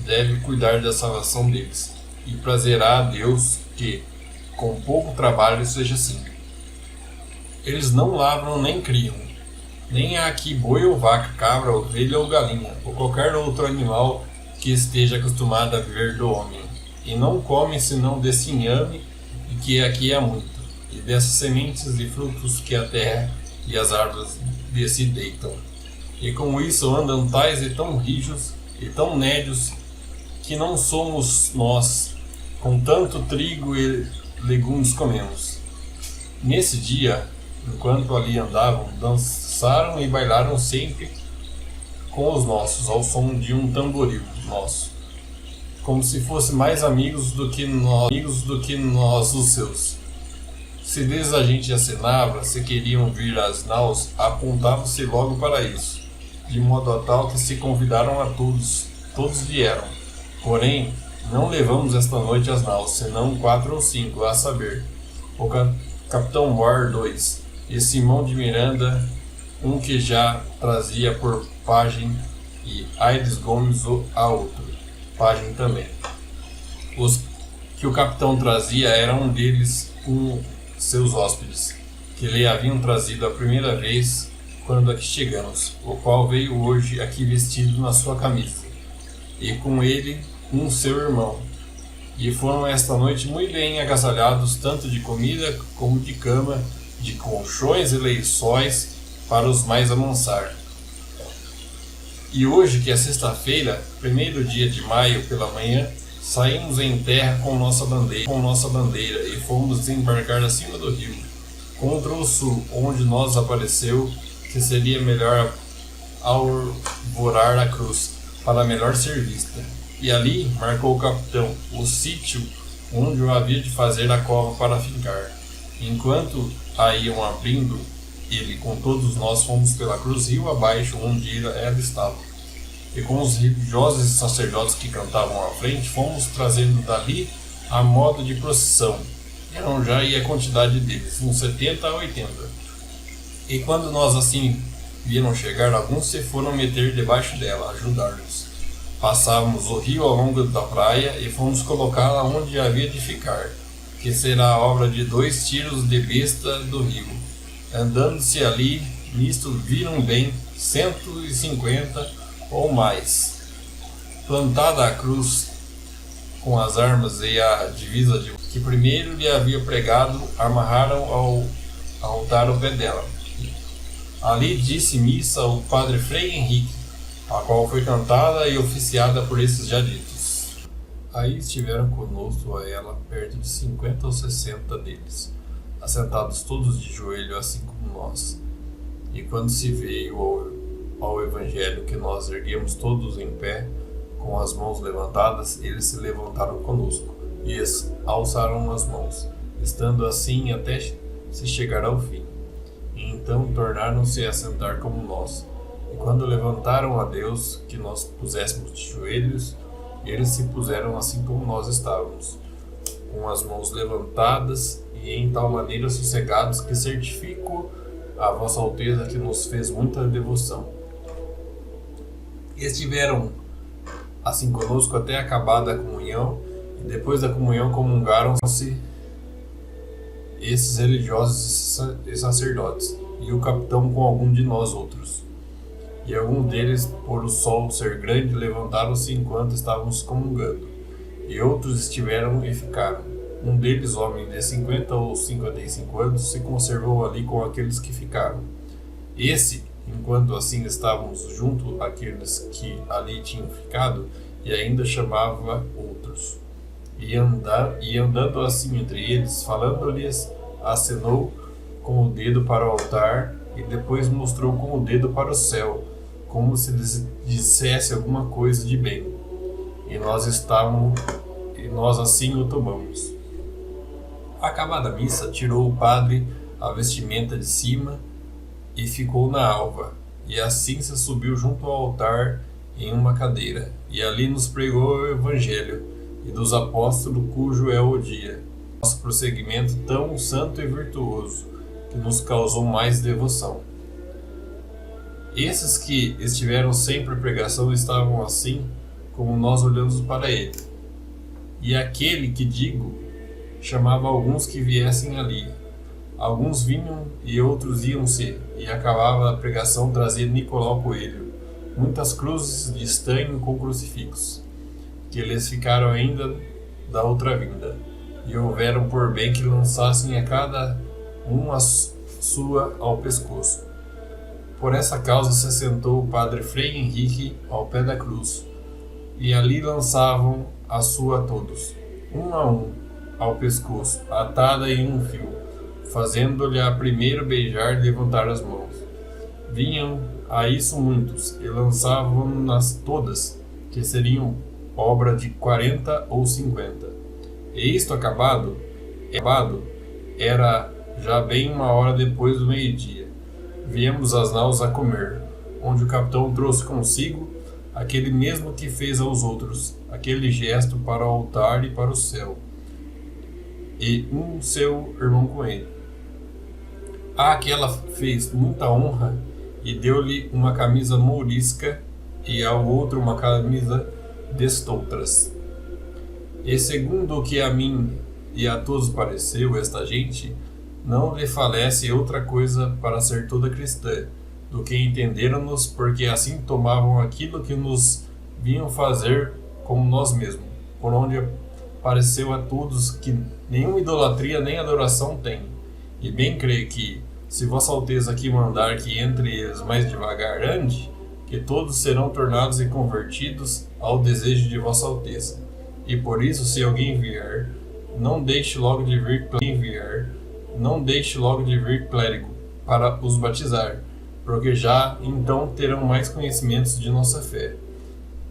deve cuidar da salvação deles, e prazerá a Deus que, com pouco trabalho, seja assim. Eles não lavram nem criam, nem há aqui boi ou vaca, cabra, ovelha ou galinha, ou qualquer outro animal que esteja acostumado a viver do homem, e não come senão desse inhame, e que aqui há muito, e dessas sementes e frutos que a terra e as árvores desse deitam. E com isso andam tais e tão rijos e tão nédios, que não somos nós, com tanto trigo e legumes comemos. Nesse dia, enquanto ali andavam, dançaram e bailaram sempre com os nossos, ao som de um tamboril nosso, como se fossem mais amigos do que nós os seus. Se lhes a gente acenava, se queriam vir às naus, apontavam-se logo para isso, de modo a tal que se convidaram a todos vieram. Porém, não levamos esta noite às naus, senão 4 ou 5, a saber, o capitão Moore 2, e Simão de Miranda, um que já trazia por pajem, e Aires Gomes a outro, pajem também. Os que o capitão trazia eram um deles com seus hóspedes, que lhe haviam trazido a primeira vez quando aqui chegamos, o qual veio hoje aqui vestido na sua camisa, e com ele um seu irmão. E foram esta noite muito bem agasalhados, tanto de comida como de cama, de colchões e lençóis, para os mais amansar. E hoje, que é sexta-feira, 1º dia de maio, pela manhã, saímos em terra com nossa bandeira e fomos desembarcar acima do rio, contra o sul, onde nos apareceu que seria melhor alvorar a cruz, para melhor ser vista. E ali marcou o capitão o sítio onde eu havia de fazer a cova para ficar. Enquanto a iam abrindo, ele com todos nós fomos pela cruz rio abaixo, onde ela estava. E com os religiosos e sacerdotes que cantavam à frente, fomos trazendo dali a modo de procissão. Eram já aí a quantidade deles, uns 70 a 80. E quando nós assim viram chegar, alguns se foram meter debaixo dela, ajudar-nos. Passávamos o rio ao longo da praia e fomos colocá-la onde havia de ficar, que será a obra de 2 tiros de besta do rio. Andando-se ali, nisto viram bem 150 ou mais. Plantada a cruz com as armas e a divisa de que primeiro lhe havia pregado, amarraram ao altar o pé dela. Ali disse missa o padre Frei Henrique, a qual foi cantada e oficiada por esses já ditos. Aí estiveram conosco a ela perto de 50 ou 60 deles, assentados todos de joelho, assim como nós. E quando se veio ao evangelho que nós erguemos todos em pé, com as mãos levantadas, eles se levantaram conosco e alçaram as mãos, estando assim até se chegar ao fim. E então tornaram-se a sentar como nós. E quando levantaram a Deus que nós puséssemos de joelhos, eles se puseram assim como nós estávamos, com as mãos levantadas e em tal maneira sossegados, que certifico a vossa Alteza que nos fez muita devoção. Estiveram assim conosco até acabada a comunhão, e depois da comunhão comungaram-se esses religiosos e sacerdotes, e o capitão com algum de nós outros. E algum deles, por o sol ser grande, levantaram-se enquanto estávamos comungando, e outros estiveram e ficaram. Um deles, homem de 50 ou 55 anos, se conservou ali com aqueles que ficaram. Esse, enquanto assim estávamos junto àqueles que ali tinham ficado, e ainda chamava outros. E andando assim entre eles, falando-lhes, acenou com o dedo para o altar, e depois mostrou com o dedo para o céu, como se lhes dissesse alguma coisa de bem. E nós assim o tomamos. Acabada a missa, tirou o padre a vestimenta de cima e ficou na alva, e assim se subiu junto ao altar em uma cadeira, e ali nos pregou o evangelho e dos apóstolos, cujo é o dia. Nosso prosseguimento tão santo e virtuoso, que nos causou mais devoção. Esses que estiveram sempre em pregação estavam assim, como nós olhamos para ele. E aquele que digo, chamava alguns que viessem ali. Alguns vinham e outros iam-se, e acabava a pregação trazia Nicolau Coelho, muitas cruzes de estanho com crucifixos, que eles ficaram ainda da outra vinda, e houveram por bem que lançassem a cada um a sua ao pescoço. Por essa causa se sentou o padre Frei Henrique ao pé da cruz, e ali lançavam a sua a todos, um a um, ao pescoço, atada em um fio, fazendo-lhe a primeiro beijar e levantar as mãos. Vinham a isso muitos, e lançavam-nas todas, que seriam obra de 40 ou 50. E isto acabado, era já bem uma hora depois do meio-dia. Viemos às naus a comer, onde o capitão trouxe consigo aquele mesmo que fez aos outros, aquele gesto para o altar e para o céu, e um seu irmão com ele. Àquela fez muita honra e deu-lhe uma camisa mourisca, e ao outro uma camisa destoutras. E segundo o que a mim e a todos pareceu, esta gente não lhe falece outra coisa para ser toda cristã, do que entenderam-nos, porque assim tomavam aquilo que nos vinham fazer como nós mesmos, por onde pareceu a todos que nenhuma idolatria nem adoração tem. E bem creio que, se Vossa Alteza aqui mandar que entre eles mais devagar ande, que todos serão tornados e convertidos ao desejo de Vossa Alteza. E por isso, se alguém vier, não deixe logo de vir clérigo para os batizar, porque já então terão mais conhecimentos de nossa fé.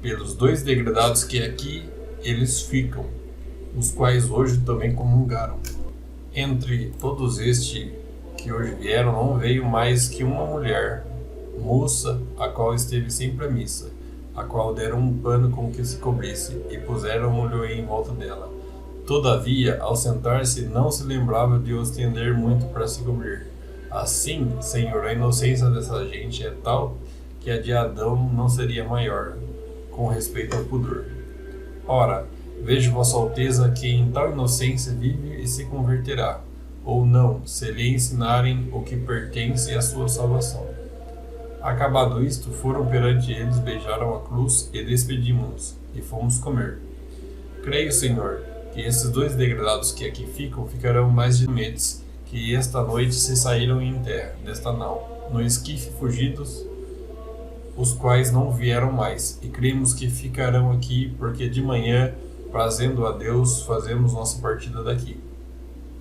Pelos 2 degradados que aqui eles ficam, os quais hoje também comungaram. Entre todos estes que hoje vieram, não veio mais que uma mulher, moça, a qual esteve sempre à missa, a qual deram um pano com que se cobrisse, e puseram um olho em volta dela. Todavia, ao sentar-se, não se lembrava de o estender muito para se cobrir. Assim, Senhor, a inocência dessa gente é tal que a de Adão não seria maior, com respeito ao pudor. Ora, vejo Vossa Alteza que em tal inocência vive e se converterá, ou não, se lhe ensinarem o que pertence à sua salvação. Acabado isto, foram perante eles, beijaram a cruz e despedimos-nos, e fomos comer. Creio, Senhor, que esses 2 degradados que aqui ficam ficarão mais de meses, que esta noite se saíram em terra, desta nau, no esquife fugidos, os quais não vieram mais, e cremos que ficarão aqui, porque de manhã, prazendo a Deus, fazemos nossa partida daqui.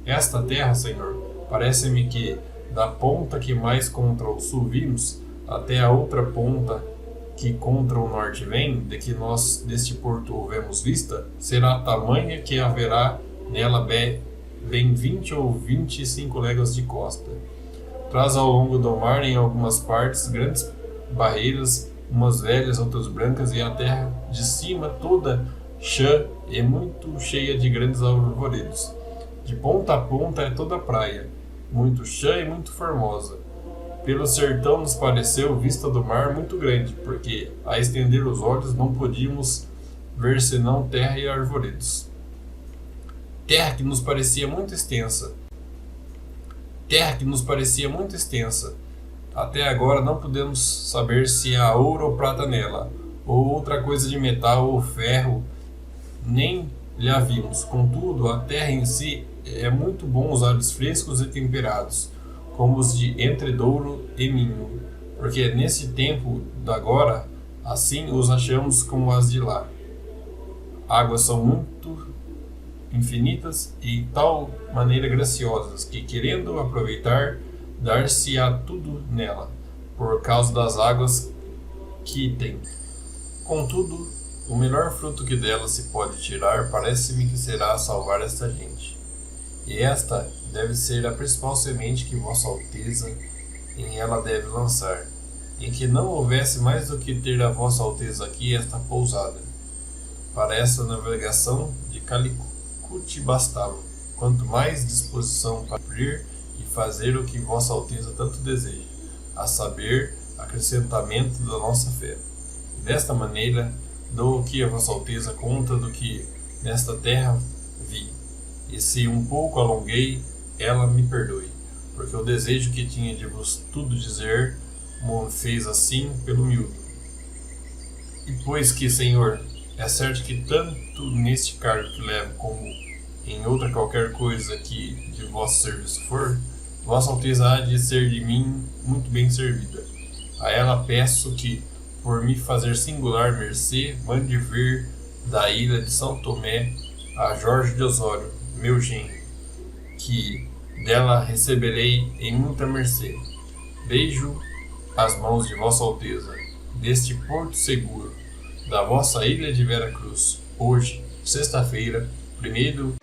Esta terra, Senhor, parece-me que, da ponta que mais contra o sul vimos, até a outra ponta que contra o norte vem, de que nós deste porto houvemos vista, será tamanha que haverá nela bem 20 ou 25 léguas de costa. Traz ao longo do mar, em algumas partes, grandes barreiras, umas velhas, outras brancas, e a terra de cima toda chã e muito cheia de grandes arvoredos. De ponta a ponta é toda praia, muito chã e muito formosa. Pelo sertão nos pareceu vista do mar muito grande, porque, a estender os olhos, não podíamos ver senão terra e arvoredos. Terra que nos parecia muito extensa. Até agora não podemos saber se há ouro ou prata nela, ou outra coisa de metal ou ferro, nem lhe vimos. Contudo, a terra em si é muito bom os alhos frescos e temperados, como os de Entredouro e Minho, porque nesse tempo d'agora, assim os achamos como as de lá. Águas são muito infinitas e tal maneira graciosas, que querendo aproveitar, dar-se-á tudo nela, por causa das águas que tem. Contudo, o melhor fruto que dela se pode tirar, parece-me que será salvar esta gente. E esta deve ser a principal semente que Vossa Alteza em ela deve lançar, em que não houvesse mais do que ter a Vossa Alteza aqui esta pousada. Para essa navegação de Calicut bastava, quanto mais disposição para cumprir e fazer o que Vossa Alteza tanto deseja, a saber, acrescentamento da nossa fé. E desta maneira, dou aqui a Vossa Alteza conta do que nesta terra vi, e se um pouco alonguei, ela me perdoe, porque o desejo que tinha de vos tudo dizer, me fez assim pelo miúdo. E pois que, Senhor, é certo que tanto neste cargo que levo, como em outra qualquer coisa que de vosso serviço for, Vossa Alteza há de ser de mim muito bem servida. A ela peço que, por me fazer singular mercê, mande vir da ilha de São Tomé a Jorge de Osório, meu genro, que dela receberei em muita mercê. Beijo as mãos de Vossa Alteza, deste porto seguro, da vossa ilha de Vera Cruz, hoje, sexta-feira, 1º